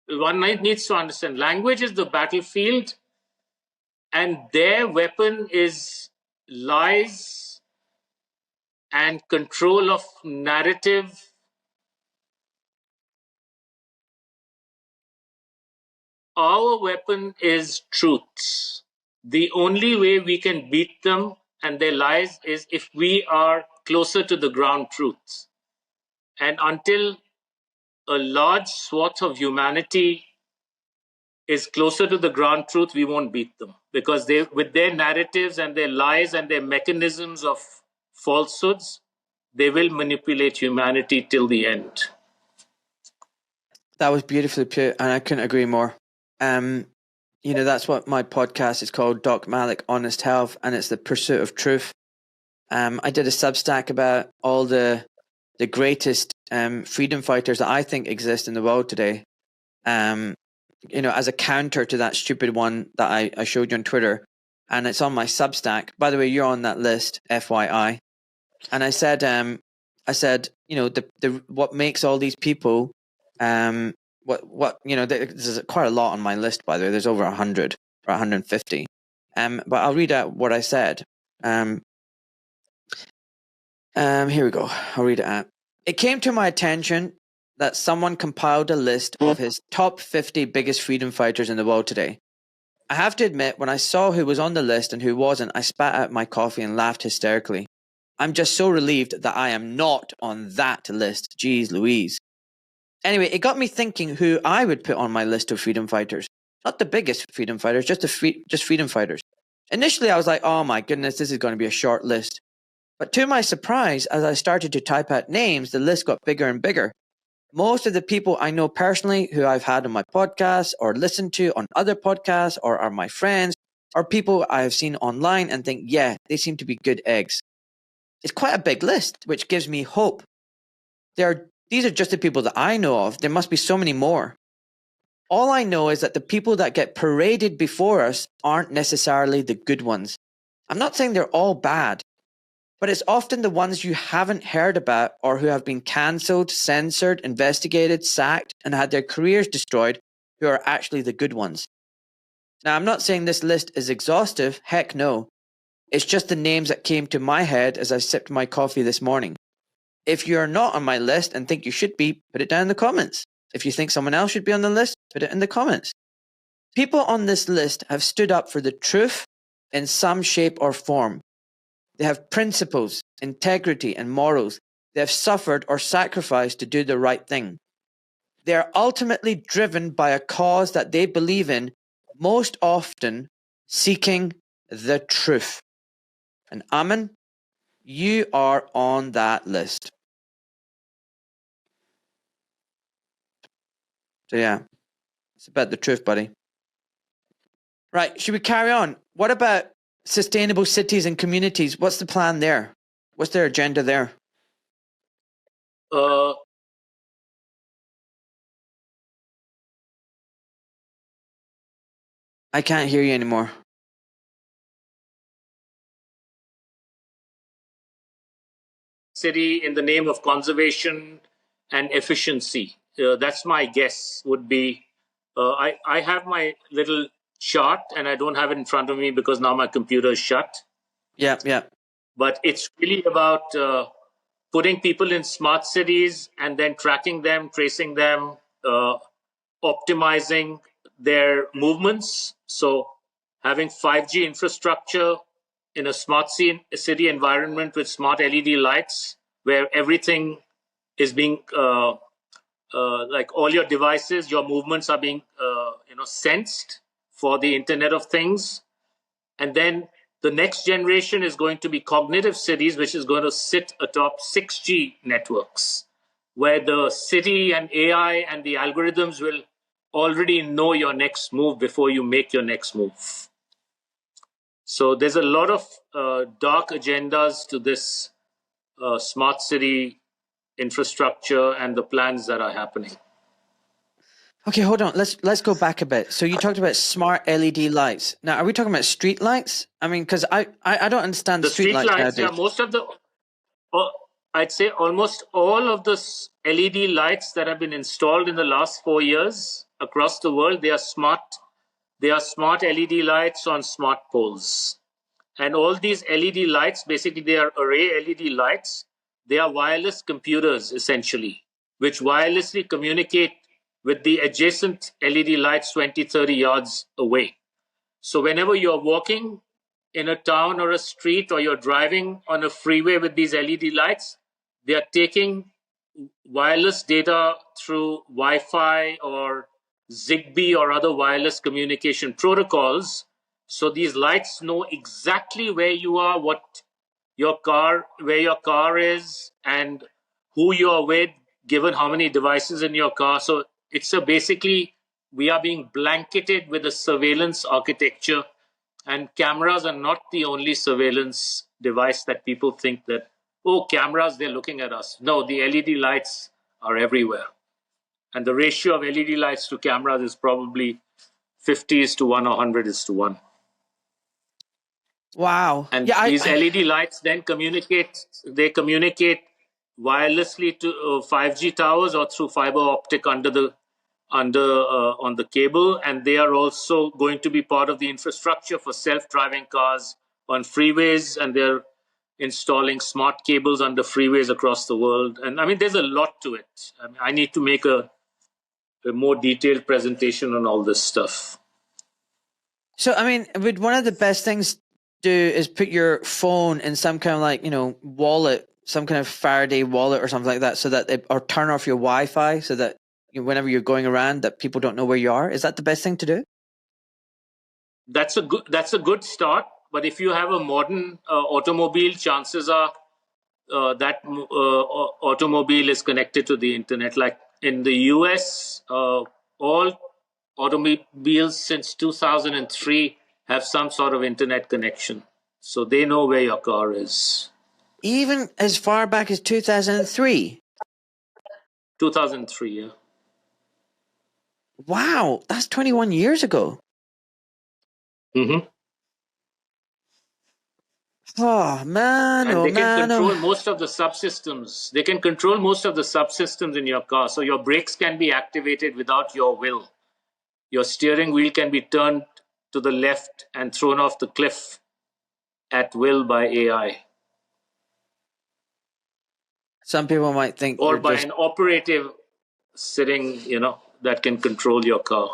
One needs to understand. Language is the battlefield, and their weapon is lies and control of narrative. Our weapon is truth. The only way we can beat them and their lies is if we are closer to the ground truths. And until a large swath of humanity is closer to the ground truth, we won't beat them, because they, with their narratives and their lies and their mechanisms of falsehoods, they will manipulate humanity till the end. That was beautifully put, and I couldn't agree more. That's what my podcast is called, Doc Malik Honest Health, and it's the pursuit of truth. I did a Substack about all the greatest freedom fighters that I think exist in the world today. As a counter to that stupid one that I showed you on Twitter, and it's on my Substack. By the way, you're on that list, FYI. And I said, what makes all these people, there's quite a lot on my list, by the way. There's over 100 or 150. But I'll read out what I said. Here we go. I'll read it out. It came to my attention that someone compiled a list of his top 50 biggest freedom fighters in the world today. I have to admit, when I saw who was on the list and who wasn't, I spat out my coffee and laughed hysterically. I'm just so relieved that I am not on that list. Jeez Louise. Anyway, it got me thinking who I would put on my list of freedom fighters. Not the biggest freedom fighters, just freedom fighters. Initially, I was like, oh my goodness, this is going to be a short list. But to my surprise, as I started to type out names, the list got bigger and bigger. Most of the people I know personally who I've had on my podcast or listened to on other podcasts or are my friends or people I have seen online and think, yeah, they seem to be good eggs. It's quite a big list, which gives me hope. These are just the people that I know of. There must be so many more. All I know is that the people that get paraded before us aren't necessarily the good ones. I'm not saying they're all bad, but it's often the ones you haven't heard about or who have been cancelled, censored, investigated, sacked, and had their careers destroyed who are actually the good ones. Now, I'm not saying this list is exhaustive. Heck no. It's just the names that came to my head as I sipped my coffee this morning. If you're not on my list and think you should be, put it down in the comments. If you think someone else should be on the list, put it in the comments. People on this list have stood up for the truth in some shape or form. They have principles, integrity, and morals. They have suffered or sacrificed to do the right thing. They are ultimately driven by a cause that they believe in, most often seeking the truth. And Aman, you are on that list. So yeah, it's about the truth, buddy. Right, should we carry on? What about sustainable cities and communities? What's the plan there? What's their agenda there? I can't hear you anymore. City in the name of conservation and efficiency. That's my guess would be. I have my little chart and I don't have it in front of me because now my computer is shut. Yeah. But it's really about putting people in smart cities and then tracking them, tracing them, optimizing their movements. So having 5G infrastructure in a smart city environment with smart LED lights where everything is being like all your devices, your movements are being sensed for the Internet of Things. And then the next generation is going to be cognitive cities, which is going to sit atop 6G networks, where the city and AI and the algorithms will already know your next move before you make your next move. So there's a lot of dark agendas to this smart city infrastructure and the plans that are happening. Okay, hold on. Let's go back a bit. So you talked about smart LED lights. Now, are we talking about street lights? I mean, because I don't understand the street lights nowadays. Yeah, most of the, I'd say almost all of the LED lights that have been installed in the last 4 years across the world, they are smart. They are smart LED lights on smart poles. And all these LED lights, basically they are array LED lights. They are wireless computers, essentially, which wirelessly communicate with the adjacent LED lights 20, 30 yards away. So whenever you're walking in a town or a street, or you're driving on a freeway with these LED lights, they are taking wireless data through Wi-Fi or Zigbee or other wireless communication protocols. So these lights know exactly where you are, where your car is, and who you are with, given how many devices in your car. So it's basically, we are being blanketed with a surveillance architecture, and cameras are not the only surveillance device that people think that, oh, cameras, they're looking at us. No, the LED lights are everywhere. And the ratio of LED lights to cameras is probably 50 is to 1 or 100 is to 1. Wow. And Yeah, these LED lights then communicate wirelessly to 5G towers or through fiber optic on the cable, and they are also going to be part of the infrastructure for self-driving cars on freeways, and they're installing smart cables under freeways across the world. And I mean, there's a lot to it. I need to make a more detailed presentation on all this stuff. So, I mean, would one of the best things do is put your phone in some kind of like, wallet, some kind of Faraday wallet or something like that, so that or turn off your Wi-Fi so that whenever you're going around, that people don't know where you are? Is that the best thing to do? That's a good start. But if you have a modern automobile, chances are that automobile is connected to the internet. Like in the US, all automobiles since 2003 have some sort of internet connection. So they know where your car is. Even as far back as 2003? 2003, yeah. Wow, that's 21 years ago. Mm-hmm. Oh, man. And oh, they can man. control most of the subsystems. They can control most of the subsystems in your car. So your brakes can be activated without your will. Your steering wheel can be turned to the left and thrown off the cliff at will by AI. Some people might think Or you're by just... an operative sitting, that can control your car.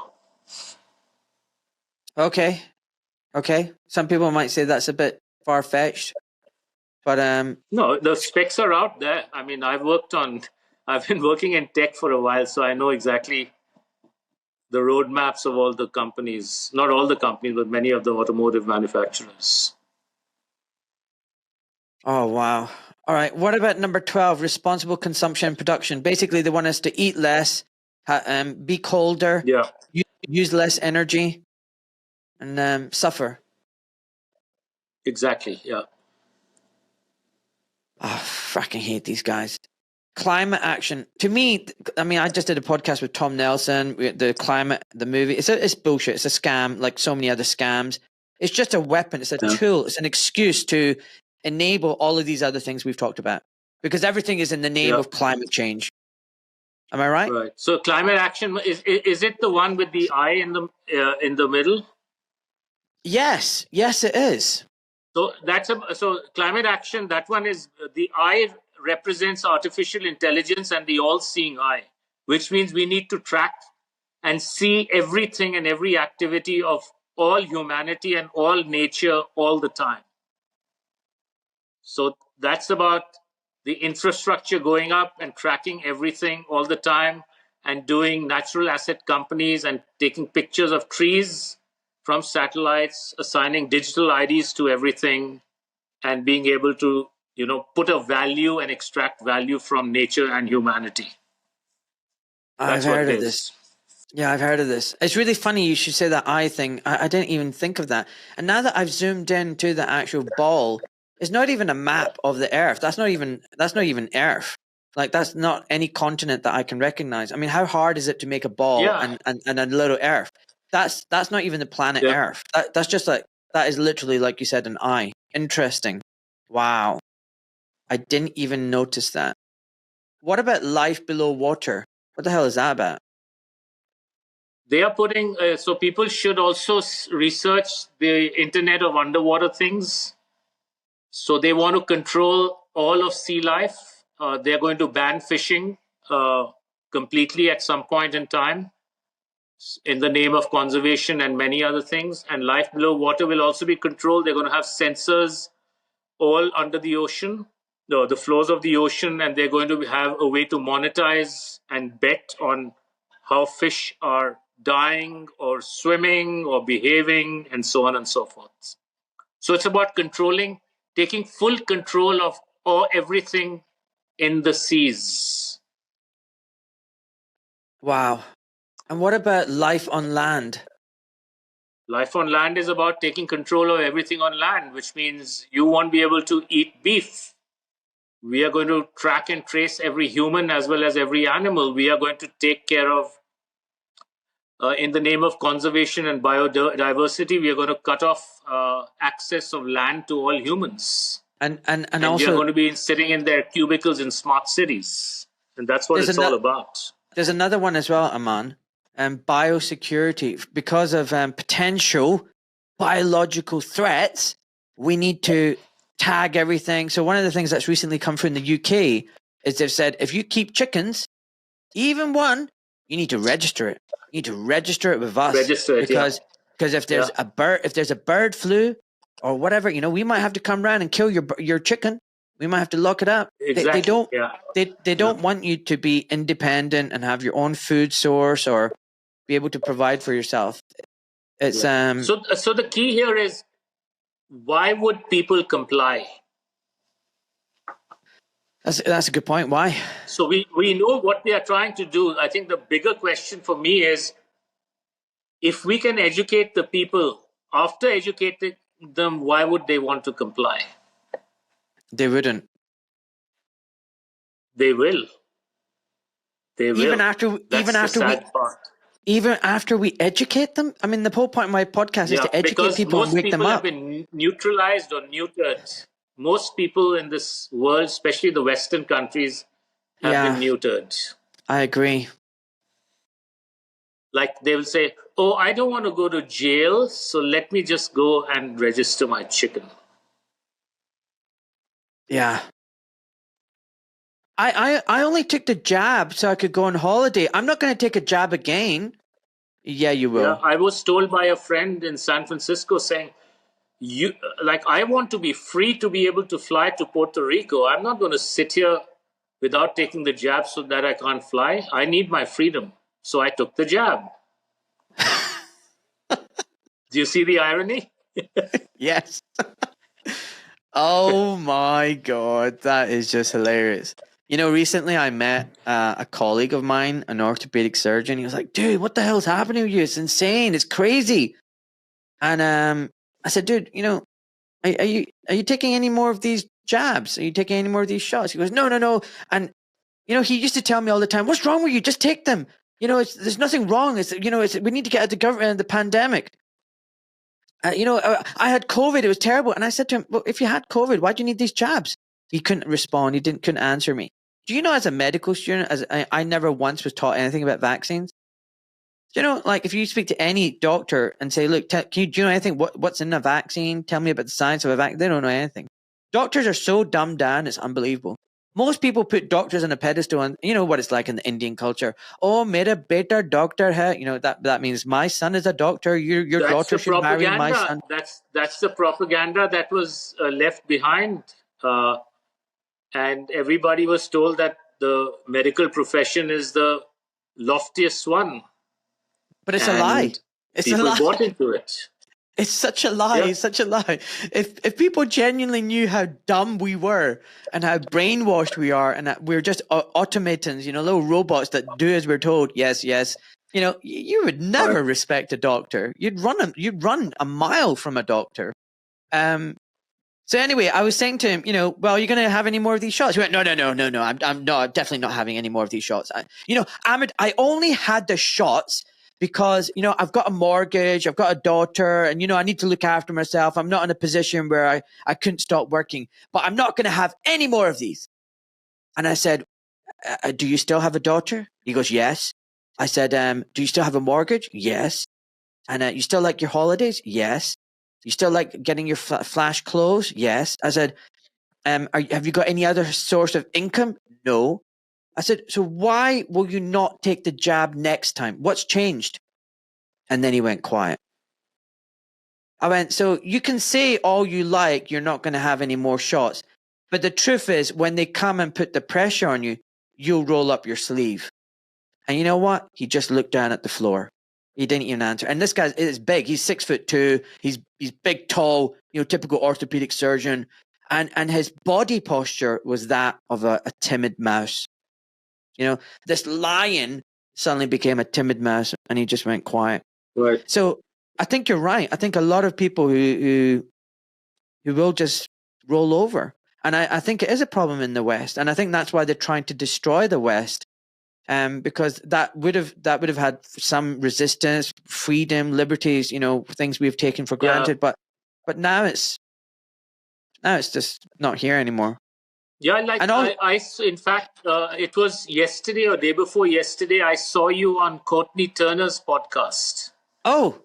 Okay. Some people might say that's a bit far-fetched, but No, the specs are out there. I mean, I've been working in tech for a while, so I know exactly the roadmaps of all the companies, not all the companies, but many of the automotive manufacturers. Oh, wow. All right. What about number 12, responsible consumption and production? Basically, they want us to eat less, be colder, Yeah. use less energy, and suffer. Exactly. Yeah. Oh, I fucking hate these guys. Climate action. To me, I mean, I just did a podcast with Tom Nelson, the movie. It's bullshit. It's a scam, like so many other scams. It's just a weapon. It's a tool. It's an excuse to enable all of these other things we've talked about, because everything is in the name of climate change. Am I right? Right. So climate action is it the one with the eye in the middle? Yes, it is. So so climate action. That one is the eye represents artificial intelligence and the all-seeing eye, which means we need to track and see everything and every activity of all humanity and all nature all the time. So that's about the infrastructure going up and tracking everything all the time, and doing natural asset companies and taking pictures of trees from satellites, assigning digital IDs to everything, and being able to, put a value and extract value from nature and humanity. I've heard of this. Yeah, I've heard of this. It's really funny you should say that eye thing. I didn't even think of that. And now that I've zoomed in to the actual ball, it's not even a map of the Earth. That's not even Earth. Like, that's not any continent that I can recognize. I mean, how hard is it to make a ball and a little Earth? That's not even the planet Earth. That's just like, that is literally, like you said, an eye. Interesting. Wow. I didn't even notice that. What about life below water? What the hell is that about? They are putting, so people should also research the Internet of Underwater Things. So they want to control all of sea life. They're going to ban fishing completely at some point in time. in the name of conservation and many other things. And life below water will also be controlled. They're going to have sensors all under the ocean, the floors of the ocean, and they're going to have a way to monetize and bet on how fish are dying or swimming or behaving and so on and so forth. So it's about controlling, taking full control of everything in the seas. Wow. And what about life on land? Life on land is about taking control of everything on land, which means you won't be able to eat beef. We are going to track and trace every human as well as every animal. We are going to take care of, in the name of conservation and biodiversity, we are going to cut off access of land to all humans. And also, we are going to be sitting in their cubicles in smart cities. And that's what it's all about. There's another one as well, Aman. Biosecurity. Because of potential biological threats, we need to tag everything. So one of the things that's recently come through in the UK is they've said, if you keep chickens, even one, you need to register it. You need to register it with us. Register it, because if there's a bird flu or whatever, we might have to come around and kill your chicken. We might have to lock it up. Exactly. They don't want you to be independent and have your own food source or be able to provide for yourself. It's So the key here is, why would people comply? That's a good point. Why? So we know what they are trying to do. I think the bigger question for me is, if we can educate the people, after educating them, why would they want to comply? They wouldn't. They will. They will. Even after we educate them. I mean, the whole point of my podcast is to educate people and wake them up. Most people have been neutralized or neutered. Most people in this world, especially the Western countries, have been neutered. I agree. Like they will say, "Oh, I don't want to go to jail, so let me just go and register my chicken." Yeah. I only took the jab so I could go on holiday. I'm not going to take a jab again. Yeah, you will. Yeah, I was told by a friend in San Francisco saying, I want to be free to be able to fly to Puerto Rico. I'm not going to sit here without taking the jab so that I can't fly. I need my freedom. So I took the jab. Do you see the irony? Yes. Oh my God, that is just hilarious. Recently I met a colleague of mine, an orthopedic surgeon. He was like, dude, what the hell's happening with you? It's insane. It's crazy. And I said, dude, are you taking any more of these jabs? Are you taking any more of these shots? He goes, no. And, he used to tell me all the time, what's wrong with you? Just take them. There's nothing wrong. We need to get out of the pandemic. I had COVID. It was terrible. And I said to him, well, if you had COVID, why do you need these jabs? He couldn't respond. He couldn't answer me. Do you know, as a medical student, I never once was taught anything about vaccines? Do you know, if you speak to any doctor and say, look, do you know anything? What's in a vaccine? Tell me about the science of a vaccine. They don't know anything. Doctors are so dumbed down. It's unbelievable. Most people put doctors on a pedestal, and you know what it's like in the Indian culture. Oh, mera beta doctor hai. That means my son is a doctor. Your daughter should marry my son. That's the propaganda that was left behind. And everybody was told that the medical profession is the loftiest one. But it's a lie. People bought into it. It's such a lie. Yeah. It's such a lie. If people genuinely knew how dumb we were and how brainwashed we are, and that we're just automatons, little robots that do as we're told. Yes. You would never respect a doctor. You'd run a mile from a doctor. So anyway, I was saying to him, well, are you going to have any more of these shots? He went, no. I'm definitely not having any more of these shots. Ahmed, I only had the shots because, I've got a mortgage, I've got a daughter, and, I need to look after myself. I'm not in a position where I couldn't stop working, but I'm not going to have any more of these. And I said, do you still have a daughter? He goes, yes. I said, do you still have a mortgage? Yes. And you still like your holidays? Yes. You still like getting your flash clothes? Yes. I said, have you got any other source of income? No. I said, so why will you not take the jab next time? What's changed? And then he went quiet. I went, so you can say all you like, you're not going to have any more shots. But the truth is, when they come and put the pressure on you, you'll roll up your sleeve. And you know what? He just looked down at the floor. He didn't even answer. And this guy is big. He's 6'2". He's big, tall, typical orthopedic surgeon. And his body posture was that of a timid mouse. This lion suddenly became a timid mouse, and he just went quiet. Right. So I think you're right. I think a lot of people who will just roll over. And I think it is a problem in the West. And I think that's why they're trying to destroy the West. Because that would have had some resistance, freedom, liberties, things we've taken for granted. But now it's just not here anymore. Yeah, in fact, it was yesterday or day before yesterday, I saw you on Courtney Turner's podcast. Oh.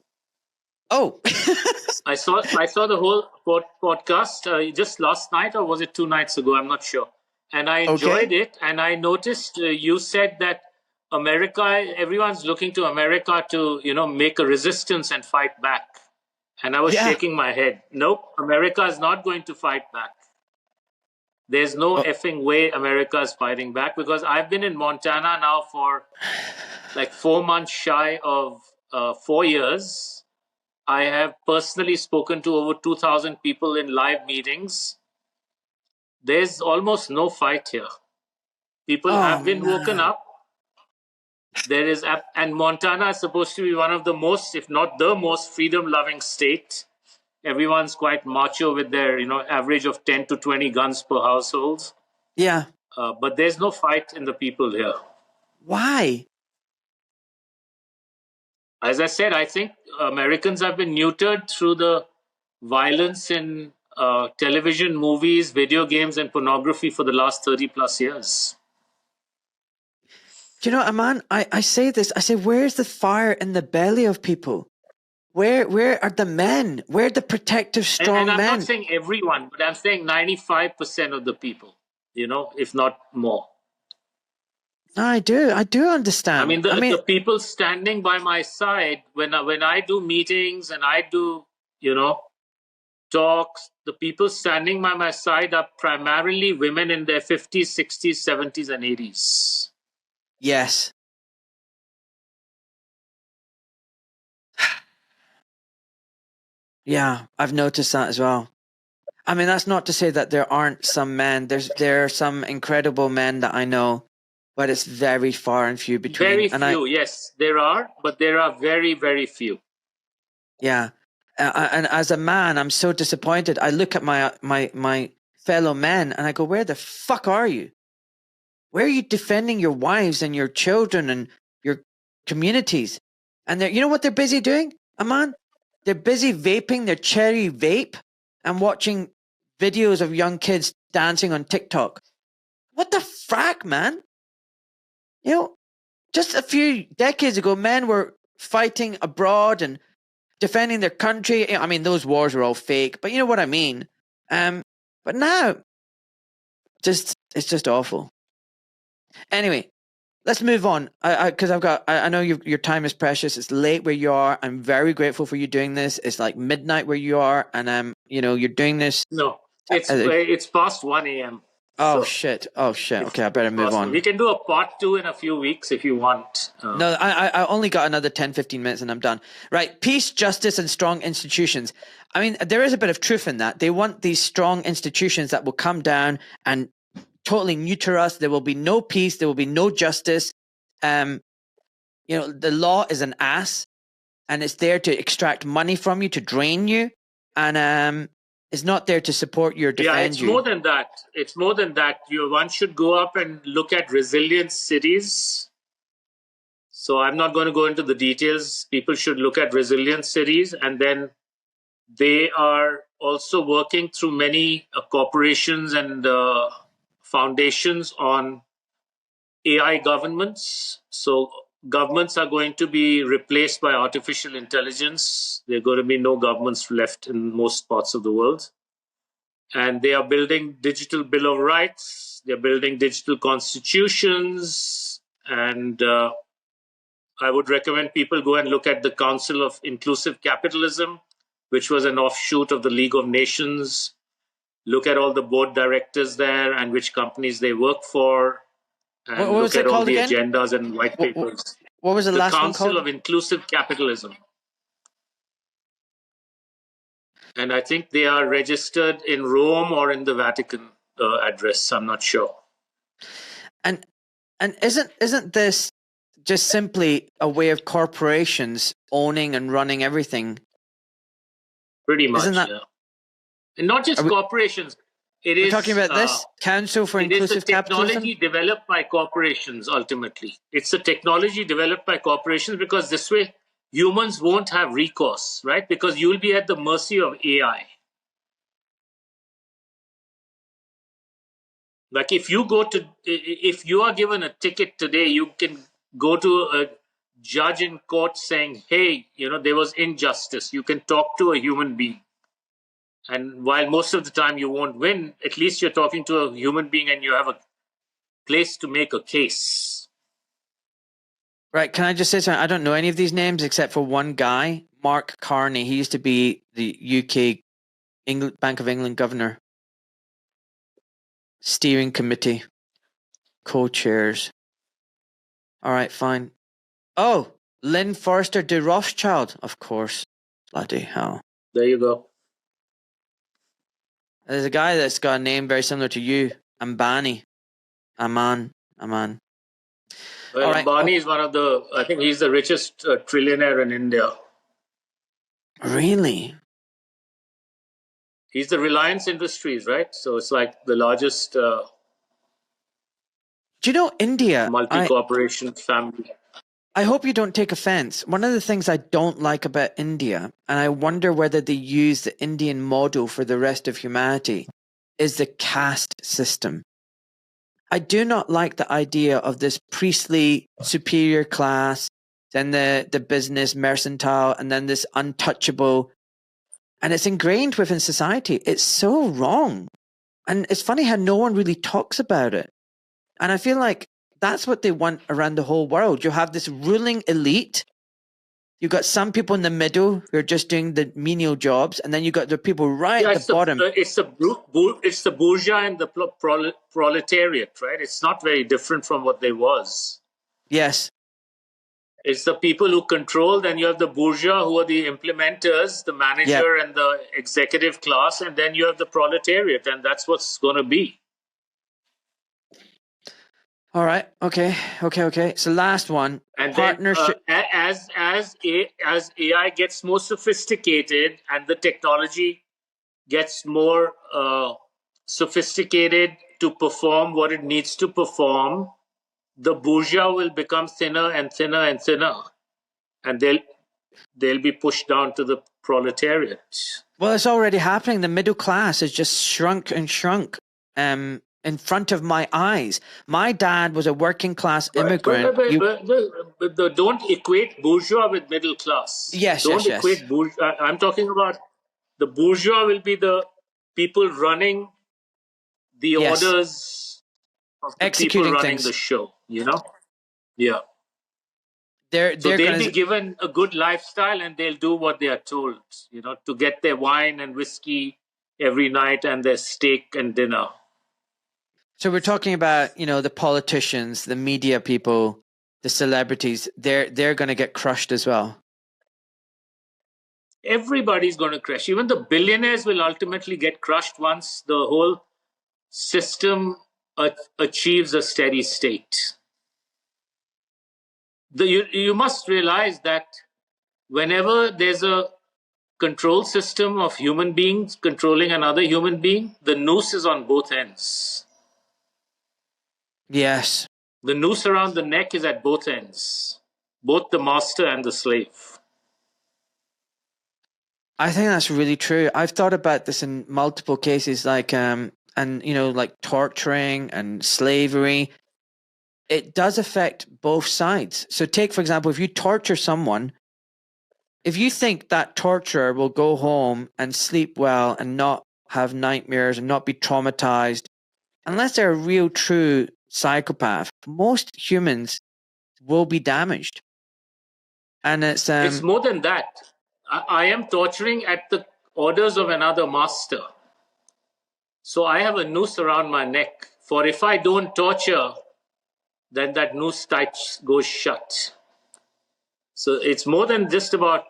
I saw the whole podcast just last night, or was it 2 nights ago? I'm not sure. And I enjoyed it. And I noticed you said that everyone's looking to America to, make a resistance and fight back. And I was shaking my head. Nope, America is not going to fight back. There's no effing way America is fighting back, because I've been in Montana now for like 4 months shy of 4 years. I have personally spoken to over 2,000 people in live meetings. There's almost no fight here. People have been woken up. There is, and Montana is supposed to be one of the most, if not the most, freedom-loving state. Everyone's quite macho with their, average of 10 to 20 guns per household. Yeah. But there's no fight in the people here. Why? As I said, I think Americans have been neutered through the violence in television, movies, video games, and pornography for the last 30 plus years. Do you know, Aman, I say this, I say, where's the fire in the belly of people? Where are the men? Where are the protective, strong men? And I'm not saying everyone, but I'm saying 95% of the people, if not more. I do understand. I mean, the people standing by my side when I do meetings and I do, talks, the people standing by my side are primarily women in their 50s, 60s, 70s, and 80s. Yes. Yeah, I've noticed that as well. I mean, that's not to say that there aren't some men. There are some incredible men that I know, but it's very far and few between. Very few, yes, there are, but there are very, very few. Yeah, and as a man, I'm so disappointed. I look at my fellow men and I go, "Where the fuck are you? Where are you defending your wives and your children and your communities?" And you know what they're busy doing, Aman? They're busy vaping their cherry vape and watching videos of young kids dancing on TikTok. What the frack, man? Just a few decades ago, men were fighting abroad and defending their country. I mean, those wars were all fake, but you know what I mean. But now, it's just awful. Anyway, let's move on. Because I know your time is precious. It's late where you are. I'm very grateful for you doing this. It's like midnight where you are, and you're doing this. No, it's past 1 a.m. Oh, shit. Okay, I better move on. We can do a part 2 in a few weeks if you want. No, I only got another 10, 15 minutes and I'm done. Right. Peace, justice, and strong institutions. I mean, there is a bit of truth in that. They want these strong institutions that will come down and totally neuter us. There will be no peace. There will be no justice. The law is an ass, and it's there to extract money from you, to drain you. And is not there to support you or defend you. Yeah, it's more than that. It's more than that. One should go up and look at resilient cities. So I'm not going to go into the details. People should look at resilient cities, and then they are also working through many corporations and foundations on AI governments. So governments are going to be replaced by artificial intelligence. There are going to be no governments left in most parts of the world. And they are building digital Bill of Rights. They're building digital constitutions. And I would recommend people go and look at the Council of Inclusive Capitalism, which was an offshoot of the League of Nations. Look at all the board directors there and which companies they work for, and What look was at it all called the again? agendas and white papers. What was the The last one Council called? of Inclusive Capitalism. And I think they are registered in Rome or in the Vatican address. I'm not sure. And isn't this just simply a way of corporations owning and running everything? Pretty much, Isn't that? yeah. And not just corporations. We're talking about this Council for It is the Inclusive Capitalism? technology developed by corporations, ultimately. It's the technology developed by corporations because this way humans won't have recourse, right? Because you'll be at the mercy of AI. Like if you are given a ticket today, you can go to a judge in court saying, hey, there was injustice. You can talk to a human being. And while most of the time you won't win, at least you're talking to a human being and you have a place to make a case. Right. Can I just say something? I don't know any of these names except for one guy, Mark Carney. He used to be the UK Bank of England governor. Steering committee. Co-chairs. All right, fine. Oh, Lynn Forrester de Rothschild, of course. Bloody hell. There you go. There's a guy that's got a name very similar to you, Ambani. Aman. Well, All right. Ambani is I think he's the richest trillionaire in India. Really? He's the Reliance Industries, right? So it's like the largest Do you know India? multi-corporation family. I hope you don't take offense. One of the things I don't like about India, and I wonder whether they use the Indian model for the rest of humanity, is the caste system. I do not like the idea of this priestly superior class, then the business mercantile, and then this untouchable. And it's ingrained within society. It's so wrong. And it's funny how no one really talks about it. And I feel like that's what they want around the whole world. You have this ruling elite. You've got some people in the middle who are just doing the menial jobs, and then you got the people right at the bottom. It's the bourgeois and the proletariat, right? It's not very different from what there was. Yes. It's the people who control. Then you have the bourgeois who are the implementers, the manager and the executive class, and then you have the proletariat, and that's what's going to be. All right. Okay. So last one. And partnership. Then, as AI gets more sophisticated and the technology gets more sophisticated to perform what it needs to perform, the bourgeois will become thinner and thinner and thinner, and they'll be pushed down to the proletariat. Well, it's already happening. The middle class has just shrunk and shrunk. In front of my eyes. My dad was a working class immigrant. But don't equate bourgeois with middle class. Yes, don't equate bourgeois. I'm talking about the bourgeois will be the people running the orders of the executing people running things. the show, Yeah. They'll be given a good lifestyle and they'll do what they are told, to get their wine and whiskey every night and their steak and dinner. So we're talking about, the politicians, the media people, the celebrities. They're going to get crushed as well. Everybody's going to crash. Even the billionaires will ultimately get crushed once the whole system achieves a steady state. You must realize that whenever there's a control system of human beings controlling another human being, the noose is on both ends. Yes. The noose around the neck is at both ends, both the master and the slave. I think that's really true. I've thought about this in multiple cases, like torturing and slavery. It does affect both sides. So take, for example, if you torture someone, if you think that torturer will go home and sleep well and not have nightmares and not be traumatized, unless they're a real true psychopath, most humans will be damaged. And it's It's more than that. I am torturing at the orders of another master. So I have a noose around my neck. For if I don't torture, then that noose goes shut. So it's more than just about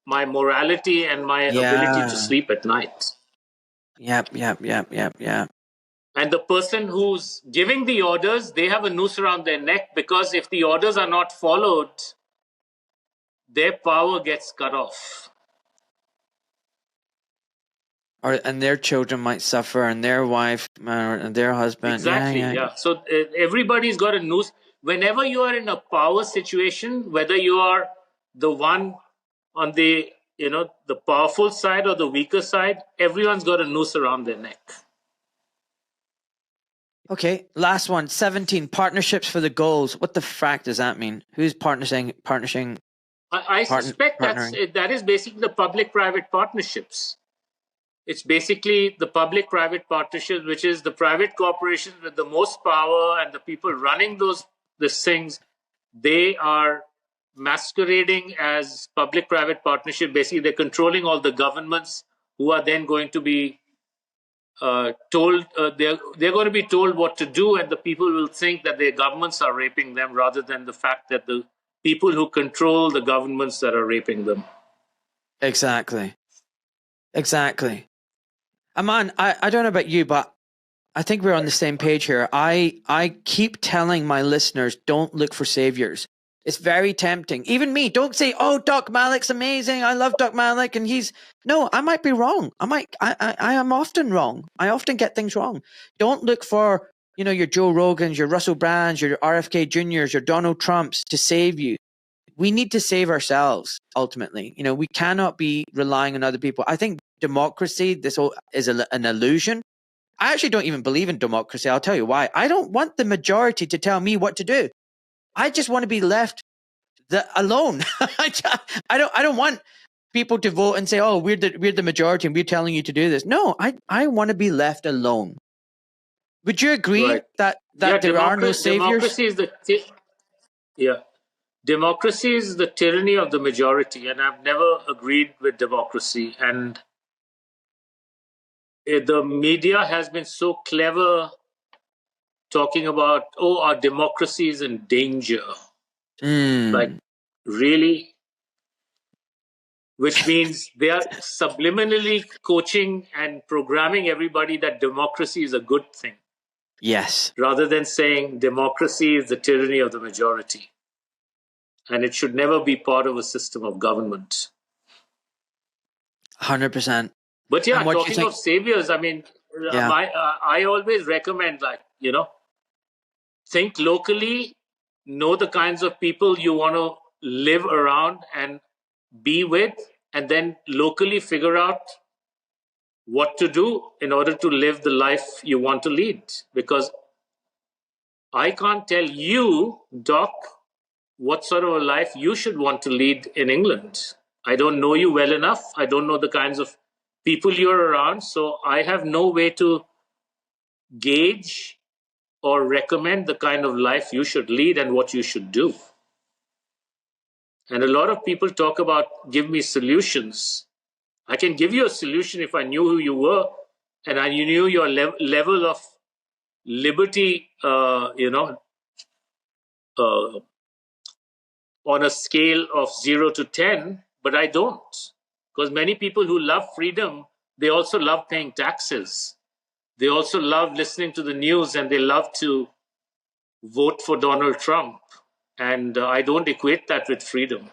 my morality and my ability to sleep at night. Yep. And the person who's giving the orders, they have a noose around their neck, because if the orders are not followed, their power gets cut off. And their children might suffer, and their wife, and their husband. Exactly, yeah. So everybody's got a noose. Whenever you are in a power situation, whether you are the one on the the powerful side or the weaker side, everyone's got a noose around their neck. Okay, last one. 17, partnerships for the goals. What the frack does that mean? Who's partnering? I suspect that is basically the public-private partnerships. It's basically the public-private partnerships, which is the private corporations with the most power, and the people running these things, they are masquerading as public-private partnership. Basically, they're controlling all the governments, who are then going to be told they're going to be told what to do, and the people will think that their governments are raping them, rather than the fact that the people who control the governments that are raping them. Exactly. Aman, I don't know about you, but I think we're on the same page here. I keep telling my listeners, don't look for saviors. It's very tempting. Even me, don't say, oh, Doc Malik's amazing. I love Doc Malik. And no, I might be wrong. I am often wrong. I often get things wrong. Don't look for, your Joe Rogans, your Russell Brands, your RFK Juniors, your Donald Trumps to save you. We need to save ourselves, ultimately. We cannot be relying on other people. I think democracy, this is an illusion. I actually don't even believe in democracy. I'll tell you why. I don't want the majority to tell me what to do. I just want to be left alone. I don't want people to vote and say, "Oh, we're the majority and we're telling you to do this." No, I want to be left alone. Would you agree that there are no saviors? Democracy is the tyranny of the majority, and I've never agreed with democracy. And the media has been so clever talking about, our democracy is in danger. Like, really? Which means they are subliminally coaching and programming everybody that democracy is a good thing. Yes. Rather than saying democracy is the tyranny of the majority, and it should never be part of a system of government. 100%. But yeah, talking of saviors, I mean, I always recommend, think locally, know the kinds of people you want to live around and be with, and then locally figure out what to do in order to live the life you want to lead. Because I can't tell you, Doc, what sort of a life you should want to lead in England. I don't know you well enough. I don't know the kinds of people you're around. So I have no way to gauge or recommend the kind of life you should lead and what you should do. And a lot of people talk about, give me solutions. I can give you a solution if I knew who you were and I knew your level of liberty, on a scale of 0 to 10, but I don't. Because many people who love freedom, they also love paying taxes. They also love listening to the news, and they love to vote for Donald Trump. And I don't equate that with freedom.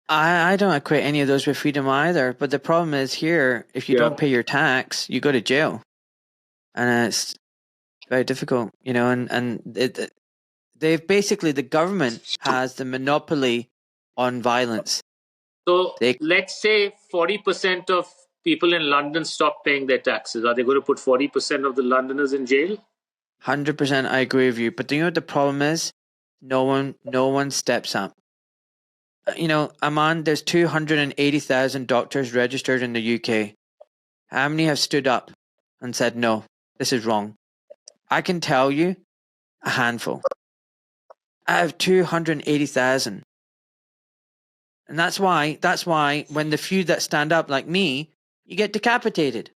I don't equate any of those with freedom either. But the problem is here, if you don't pay your tax, you go to jail. And it's very difficult, they've basically, the government has the monopoly on violence. So let's say 40% of people in London stop paying their taxes. Are they going to put 40% of the Londoners in jail? 100%, I agree with you. But do you know what the problem is? No one steps up. Aman, there's 280,000 doctors registered in the UK. How many have stood up and said, no, this is wrong? I can tell you a handful. I have 280,000. And that's why when the few that stand up like me, you get decapitated.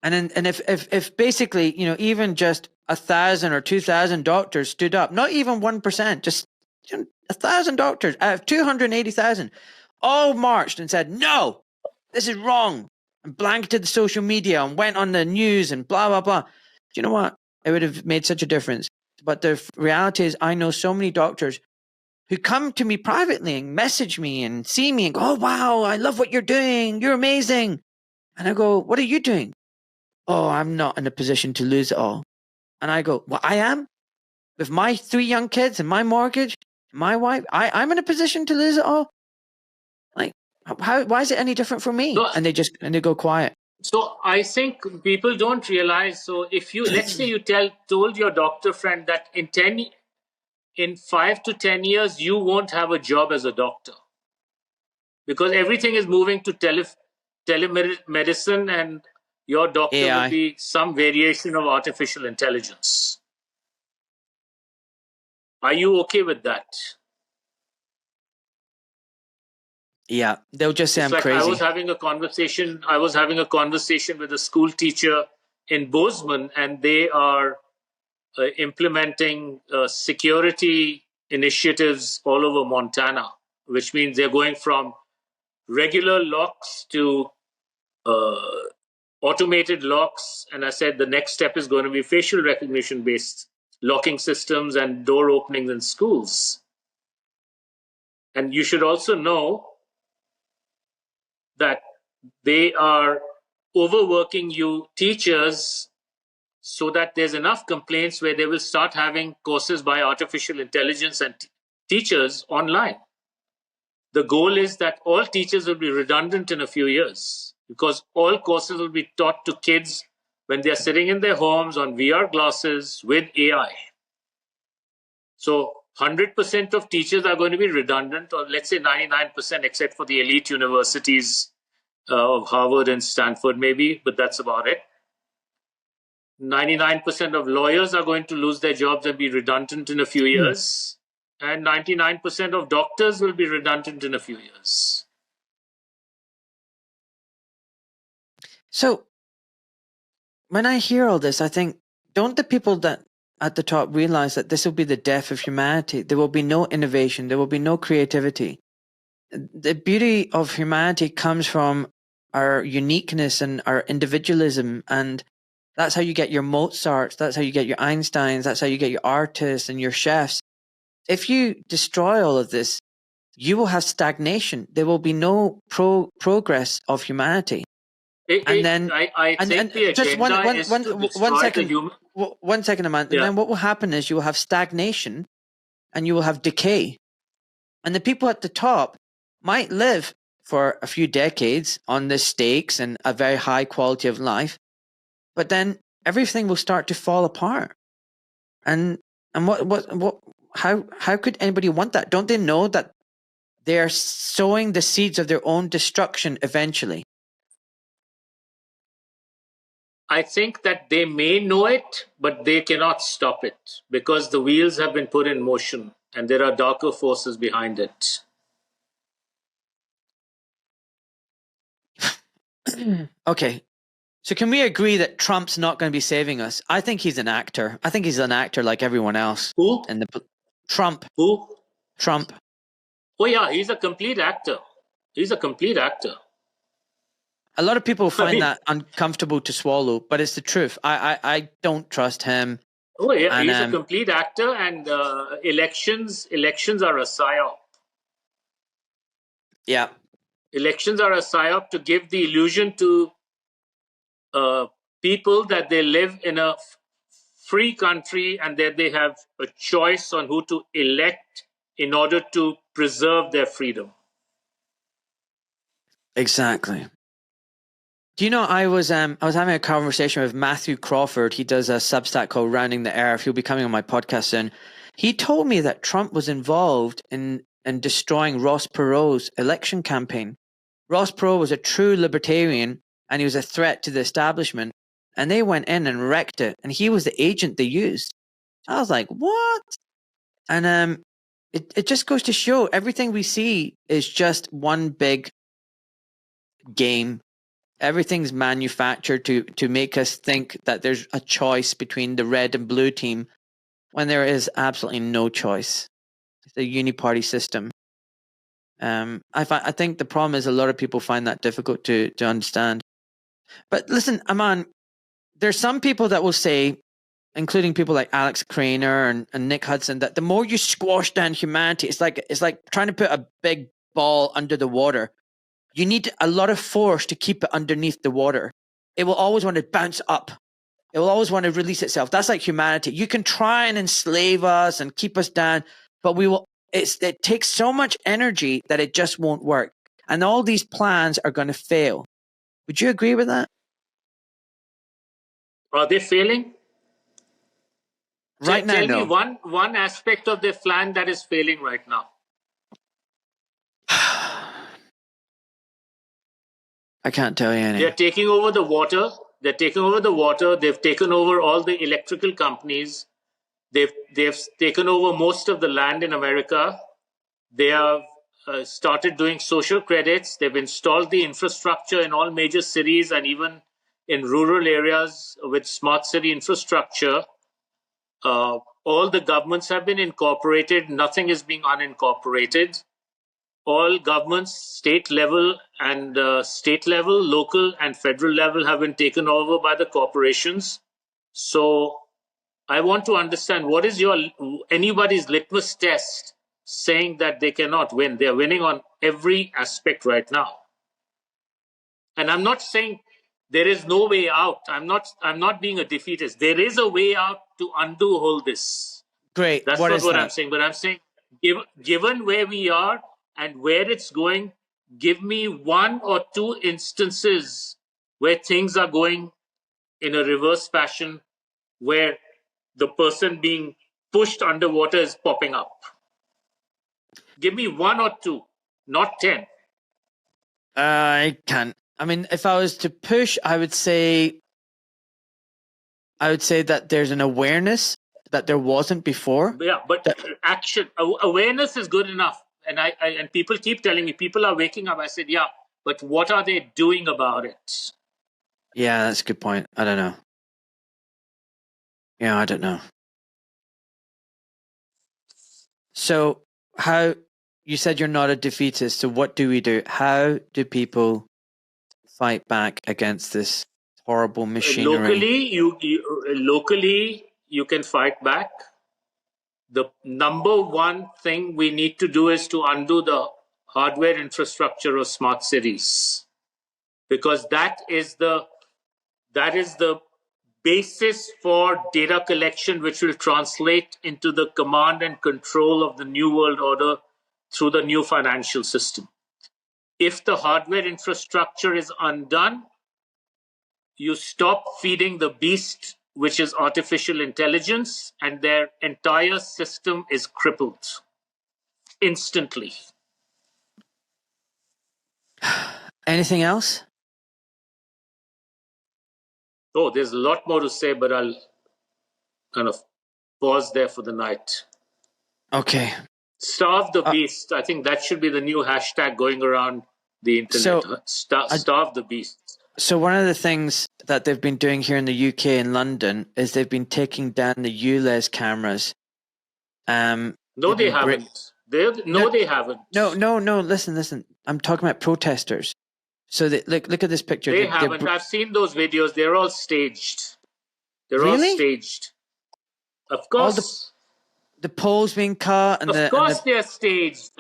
And if basically, even just 1,000 or 2,000 doctors stood up, not even 1%, just 1,000 doctors out of 280,000, all marched and said, no, this is wrong, and blanketed the social media and went on the news and blah, blah, blah. Do you know what? It would have made such a difference. But the reality is, I know so many doctors who come to me privately and message me and see me and go, oh, wow, I love what you're doing. You're amazing. And I go, what are you doing? Oh, I'm not in a position to lose it all. And I go, well, I am. With my 3 young kids and my mortgage, my wife, I'm in a position to lose it all. Like, why is it any different for me? No, and they go quiet. So I think people don't realize. So if you, let's say you told your doctor friend that in 5 to 10 years, you won't have a job as a doctor because everything is moving to telemedicine, and your doctor AI. will be some variation of artificial intelligence. Are you okay with that? Yeah, they'll just say I'm crazy. I was having a conversation with a school teacher in Bozeman, and they are implementing security initiatives all over Montana, which means they're going from regular locks to automated locks. And I said the next step is going to be facial recognition based locking systems and door openings in schools. And you should also know that they are overworking you teachers so that there's enough complaints where they will start having courses by artificial intelligence and teachers online. The goal is that all teachers will be redundant in a few years because all courses will be taught to kids when they're sitting in their homes on VR glasses with AI. So 100% of teachers are going to be redundant, or let's say 99%, except for the elite universities of Harvard and Stanford maybe, but that's about it. 99% of lawyers are going to lose their jobs and be redundant in a few years. And 99% of doctors will be redundant in a few years. So when I hear all this, I think, don't the people that at the top realize that this will be the death of humanity? There will be no innovation. There will be no creativity. The beauty of humanity comes from our uniqueness and our individualism, and that's how you get your Mozarts, that's how you get your Einsteins, that's how you get your artists and your chefs. If you destroy all of this, you will have stagnation. There will be no progress of humanity. I think the agenda is to destroy the human. One second, Aman. Yeah. And then what will happen is you will have stagnation and you will have decay. And the people at the top might live for a few decades on the stakes and a very high quality of life, but then everything will start to fall apart. And how could anybody want that? Don't they know that they are sowing the seeds of their own destruction eventually? I think that they may know it, but they cannot stop it because the wheels have been put in motion and there are darker forces behind it. Okay. So can we agree that Trump's not going to be saving us? I think he's an actor. I think he's an actor like everyone else. Who? And Trump. Who? Trump. Oh yeah, he's a complete actor. He's a complete actor. A lot of people find that uncomfortable to swallow, but it's the truth. I don't trust him. Oh yeah, and, he's a complete actor, and elections are a psyop. Yeah. Elections are a psyop to give the illusion to people that they live in a free country and that they have a choice on who to elect in order to preserve their freedom. Exactly. Do you know, I was having a conversation with Matthew Crawford. He does a Substack called Rounding the Earth. He'll be coming on my podcast soon. He told me that Trump was involved in destroying Ross Perot's election campaign. Ross Perot was a true libertarian and he was a threat to the establishment. And they went in and wrecked it. And he was the agent they used. I was like, what? And it just goes to show everything we see is just one big game. Everything's manufactured to make us think that there's a choice between the red and blue team when there is absolutely no choice. It's a uniparty system. I think the problem is a lot of people find that difficult to understand. But listen, Aman, there's some people that will say, including people like Alex Craner and Nick Hudson, that the more you squash down humanity, it's like trying to put a big ball under the water. You need a lot of force to keep it underneath the water. It will always want to bounce up. It will always want to release itself. That's like humanity. You can try and enslave us and keep us down, but it takes so much energy that it just won't work. And all these plans are going to fail. Would you agree with that? Are they failing? Right now, tell no. me one aspect of their plan that is failing right now. I can't tell you any. They're taking over the water. They've taken over all the electrical companies. They've taken over most of the land in America. They have started doing social credits. They've installed the infrastructure in all major cities and even in rural areas with smart city infrastructure. All the governments have been incorporated. Nothing is being unincorporated. All governments, state level, local and federal level have been taken over by the corporations. So I want to understand, what is anybody's litmus test saying that they cannot win? They're winning on every aspect right now. And I'm not saying there is no way out. I'm not being a defeatist. There is a way out to undo all this. Great. That's not what I'm saying. But I'm saying, given where we are and where it's going, give me one or two instances where things are going in a reverse fashion, where the person being pushed underwater is popping up. Give me one or two, not 10. I can't. I mean, if I was to push, I would say that there's an awareness that there wasn't before. Yeah, but action, awareness is good enough. And and people keep telling me, people are waking up. I said, yeah, but what are they doing about it? Yeah, that's a good point. I don't know. Yeah, I don't know. So you said you're not a defeatist. So what do we do? How do people fight back against this horrible machinery? Locally, you can fight back. The number one thing we need to do is to undo the hardware infrastructure of smart cities, because that is the basis for data collection, which will translate into the command and control of the new world order through the new financial system. If the hardware infrastructure is undone, you stop feeding the beast, which is artificial intelligence, and their entire system is crippled instantly. Anything else? Oh, there's a lot more to say, but I'll kind of pause there for the night. Okay. Starve the beast. I think that should be the new hashtag going around the internet. Starve the beast. So one of the things that they've been doing here in the UK and London is they've been taking down the ULEZ cameras. No, they haven't. They haven't. No. Listen. I'm talking about protesters. So look at this picture. They haven't. I've seen those videos. They're all staged. Really? All staged. Of course. The poles being cut. Of course they're staged.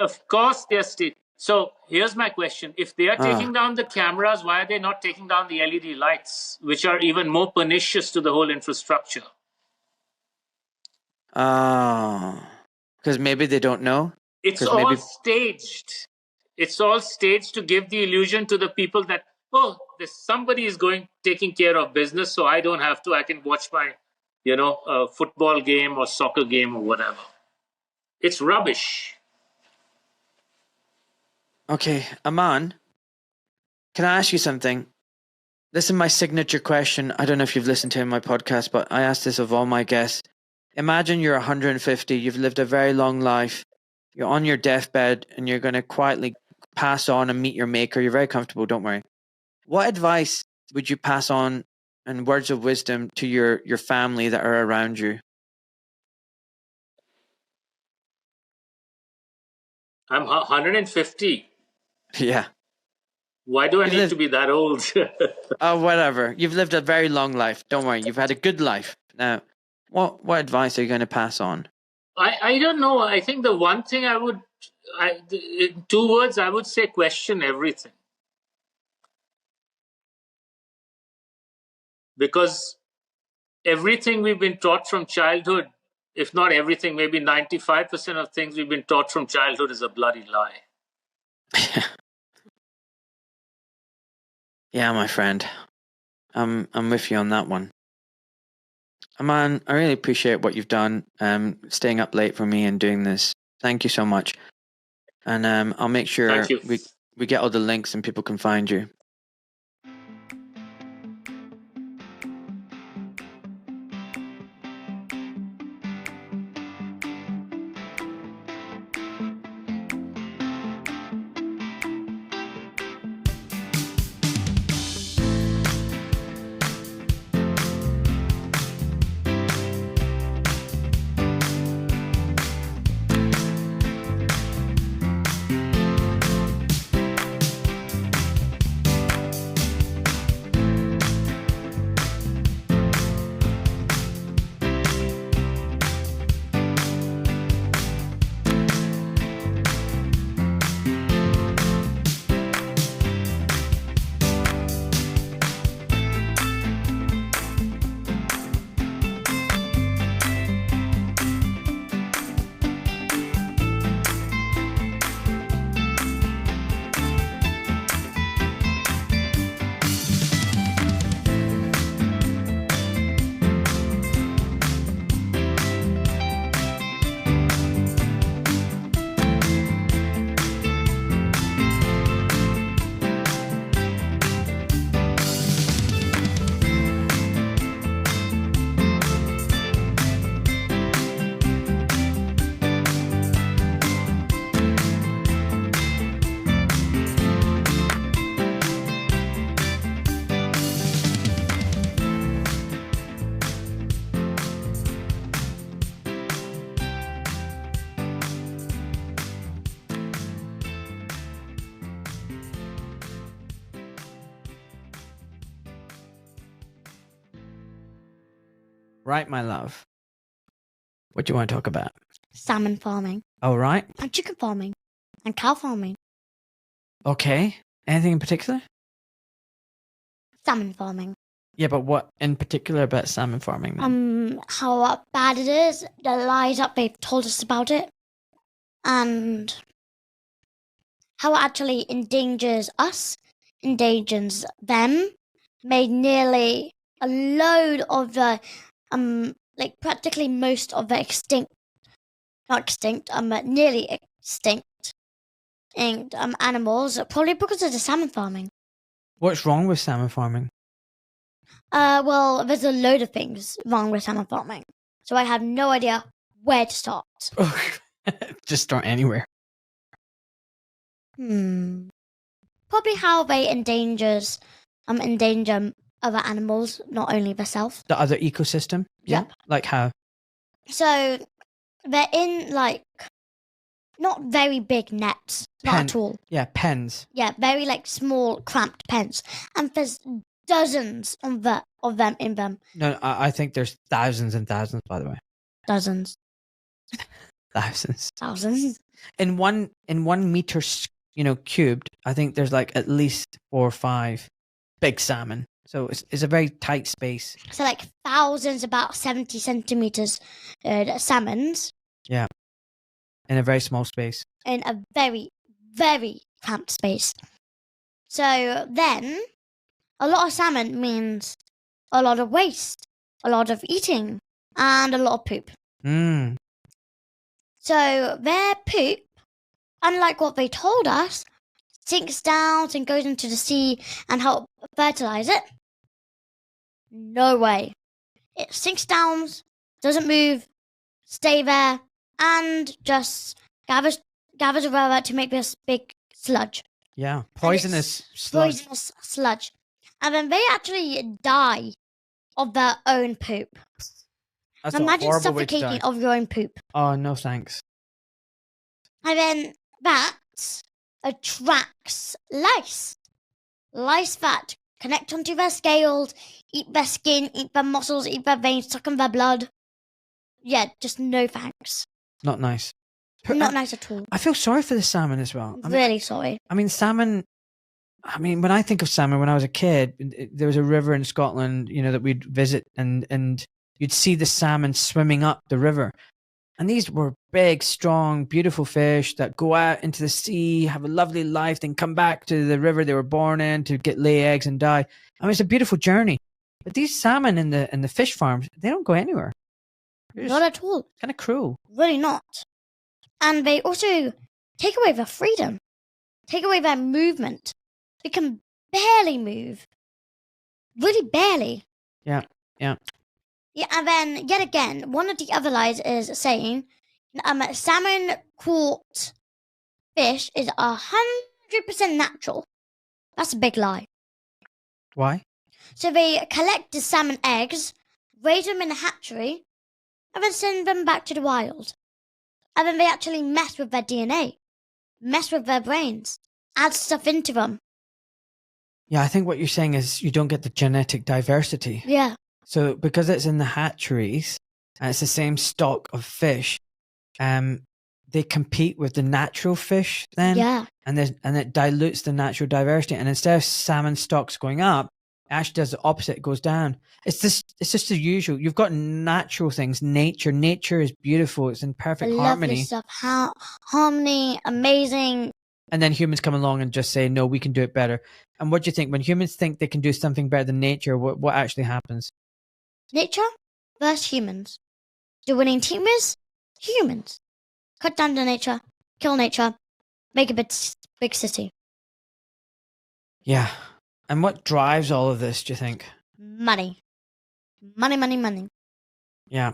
So here's my question. If they are taking down the cameras, why are they not taking down the LED lights, which are even more pernicious to the whole infrastructure? Because maybe they don't know. It's all staged. It's all staged to give the illusion to the people that, somebody is taking care of business, so I don't have to. I can watch my, football game or soccer game or whatever. It's rubbish. Okay, Aman, can I ask you something? This is my signature question. I don't know if you've listened to my podcast, but I ask this of all my guests. Imagine you're 150, you've lived a very long life, you're on your deathbed and you're going to quietly pass on and meet your maker. You're very comfortable, don't worry. What advice would you pass on and words of wisdom to your family that are around you? I'm 150. Yeah. Why do I need to be that old? Oh, whatever. You've lived a very long life. Don't worry. You've had a good life. Now, what advice are you going to pass on? I don't know. I think the one thing in 2 words, I would say question everything. Because everything we've been taught from childhood, if not everything, maybe 95% of things we've been taught from childhood is a bloody lie. Yeah, my friend. I'm with you on that one. Aman, I really appreciate what you've done, staying up late for me and doing this. Thank you so much. And I'll make sure we get all the links and people can find you. Right, my love. What do you want to talk about? Salmon farming. Oh, right. And chicken farming. And cow farming. Okay. Anything in particular? Salmon farming. Yeah, but what in particular about salmon farming then? How bad it is, the lies that they've told us about it, and how it actually endangers us, endangers them, made nearly a load of the practically most of the nearly extinct animals, probably because of the salmon farming. What's wrong with salmon farming? Well, there's a load of things wrong with salmon farming, so I have no idea where to start. Just start anywhere. Probably how they endanger other animals, not only themselves. The other ecosystem? Yeah. Like how? So they're in not very big nets, not at all. Yeah, pens. Yeah, very small, cramped pens, and there's dozens of them in them. No, I think there's thousands and thousands. By the way, dozens, thousands. In one meter, cubed, I think there's at least 4 or 5 big salmon. So it's a very tight space. So thousands, about 70 centimeters, salmons. Yeah. In a very small space. In a very, very cramped space. So then, a lot of salmon means a lot of waste, a lot of eating, and a lot of poop. So their poop, unlike what they told us, sinks down and goes into the sea and help fertilize it. No way. It sinks down, doesn't move, stay there, and just gathers gathers around to make this big sludge. Yeah, poisonous sludge. Poisonous sludge. And then they actually die of their own poop. That's Imagine a horrible way to suffocating die. of your own poop. Oh, no thanks. And then that attracts lice. Lice that connect onto their scales, eat their skin, eat their muscles, eat their veins, suck on their blood. Yeah, just no thanks. Not nice. Not nice at all. I feel sorry for the salmon as well. Really sorry. I mean, salmon. I mean, when I think of salmon, when I was a kid, there was a river in Scotland, that we'd visit, and you'd see the salmon swimming up the river. And these were big, strong, beautiful fish that go out into the sea, have a lovely life, then come back to the river they were born in to lay eggs and die. I mean, it's a beautiful journey. But these salmon in the fish farms, they don't go anywhere. Not at all. Kind of cruel. Really not. And they also take away their freedom, take away their movement. They can barely move. Really barely. Yeah. Yeah, and then, yet again, one of the other lies is saying salmon caught fish is 100% natural. That's a big lie. Why? So they collect the salmon eggs, raise them in a hatchery, and then send them back to the wild. And then they actually mess with their DNA, mess with their brains, add stuff into them. Yeah, I think what you're saying is you don't get the genetic diversity. Yeah. So because it's in the hatcheries and it's the same stock of fish, they compete with the natural fish then. Yeah. And it dilutes the natural diversity. And instead of salmon stocks going up, it actually does the opposite, it goes down. It's just the usual. You've got natural things, nature. Nature is beautiful. It's in perfect harmony. Lovely stuff. Harmony, amazing. And then humans come along and just say, no, we can do it better. And what do you think? When humans think they can do something better than nature, what actually happens? Nature versus humans. The winning team is humans. Cut down the nature, kill nature, make a big city. Yeah. And what drives all of this, do you think? Money. Money. Yeah.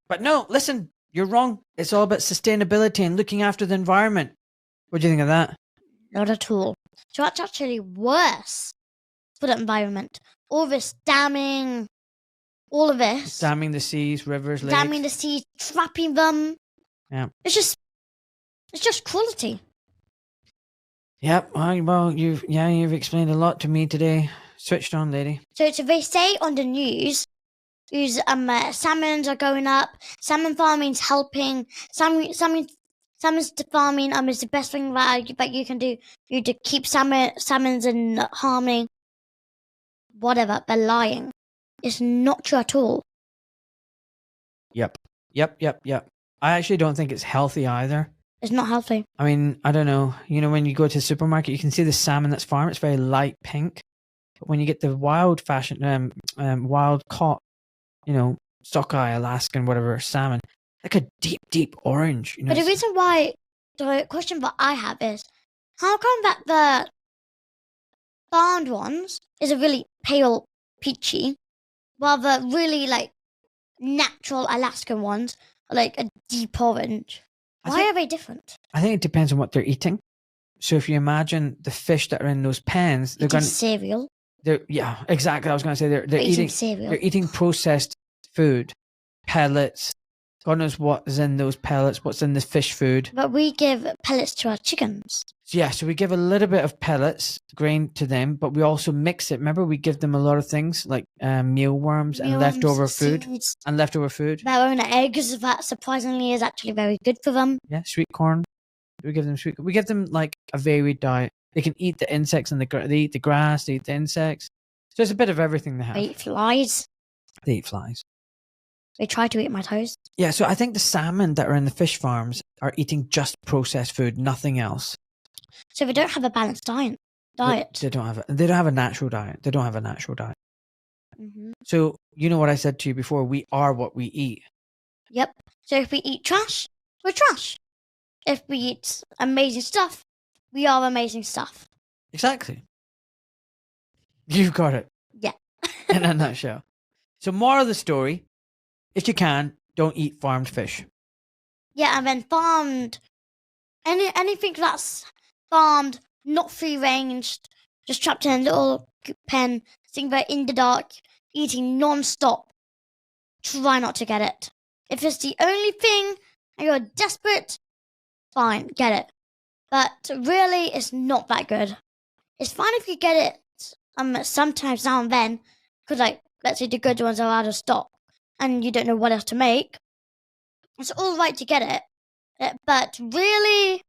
But no, listen, you're wrong. It's all about sustainability and looking after the environment. What do you think of that? Not at all. So that's actually worse for the environment. All this damming, all of this. Damming the seas, rivers, lakes. Damming the seas, trapping them. Yeah. It's just cruelty. Yep. Well, you've explained a lot to me today. Switched on, lady. So they say on the news, salmons are going up. Salmon farming's helping. Salmon's farming is the best thing that you can do. You to keep salmons in harmony. Whatever, they're lying. It's not true at all. Yep. I actually don't think it's healthy either. It's not healthy. I mean, I don't know. When you go to the supermarket, you can see the salmon that's farmed. It's very light pink. But when you get the wild caught, sockeye, Alaskan, whatever, salmon, like a deep orange. But the reason why, the question that I have is, how come that the farmed ones is a really pale peachy, while the really natural Alaskan ones are like a deep orange? Why are they different? I think it depends on what they're eating. So if you imagine the fish that are in those pens, they're going cereal. Yeah, exactly. I was going to say they're eating cereal. They're eating processed food, pellets. God knows what is in those pellets, what's in the fish food. But we give pellets to our chickens. So we give a little bit of pellets, grain to them, but we also mix it. Remember, we give them a lot of things like mealworms and leftover food. Their own eggs, that surprisingly is actually very good for them. Yeah, sweet corn. We give them like a varied diet. They can eat the insects and they eat the grass, they eat the insects. So it's a bit of everything they have. They eat flies. They try to eat my toes. Yeah, so I think the salmon that are in the fish farms are eating just processed food, nothing else. So they don't have a balanced diet. They don't have a natural diet. Mm-hmm. So you know what I said to you before, we are what we eat. Yep. So if we eat trash, we're trash. If we eat amazing stuff, we are amazing stuff. Exactly. You've got it. Yeah. In a nutshell. So moral of the story, if you can, don't eat farmed fish. Yeah, and then farmed anything that's farmed, not free ranged, just trapped in a little pen, sitting there in the dark, eating non-stop. Try not to get it. If it's the only thing and you're desperate, fine, get it. But really, it's not that good. It's fine if you get it sometimes now and then, because like let's say the good ones are out of stock and you don't know what else to make. It's all right to get it, but really,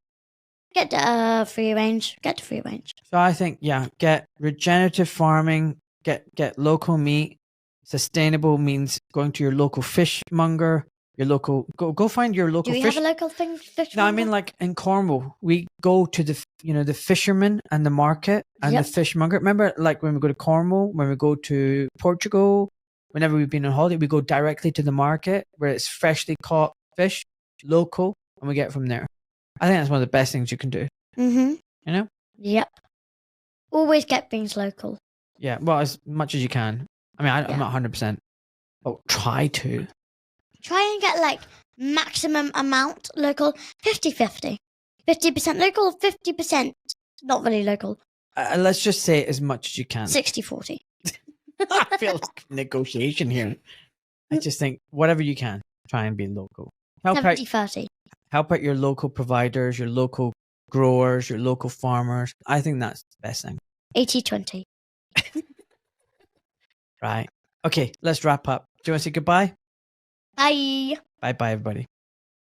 get the free range. Get the free range. So I think, yeah, get regenerative farming, get local meat. Sustainable means going to your local fishmonger, your local go find your local Do we fish. have a local fish? No, I mean like in Cornwall, we go to the fishermen and the market and the fishmonger. Remember, like when we go to Cornwall, when we go to Portugal, whenever we've been on holiday, we go directly to the market where it's freshly caught fish, local, and we get it from there. I think that's one of the best things you can do. Mm-hmm. You know? Yep. Always get things local. Yeah, well, as much as you can. I mean, I'm not 100%, but try to. Try and get like maximum amount local, 50-50. 50% local, 50% not really local. Let's just say as much as you can. 60-40. I feel like negotiation here. I just think whatever you can, try and be local. 70-30. Help out your local providers, your local growers, your local farmers. I think that's the best thing. 80-20. Right. Okay, let's wrap up. Do you want to say goodbye? Bye. Bye-bye, everybody.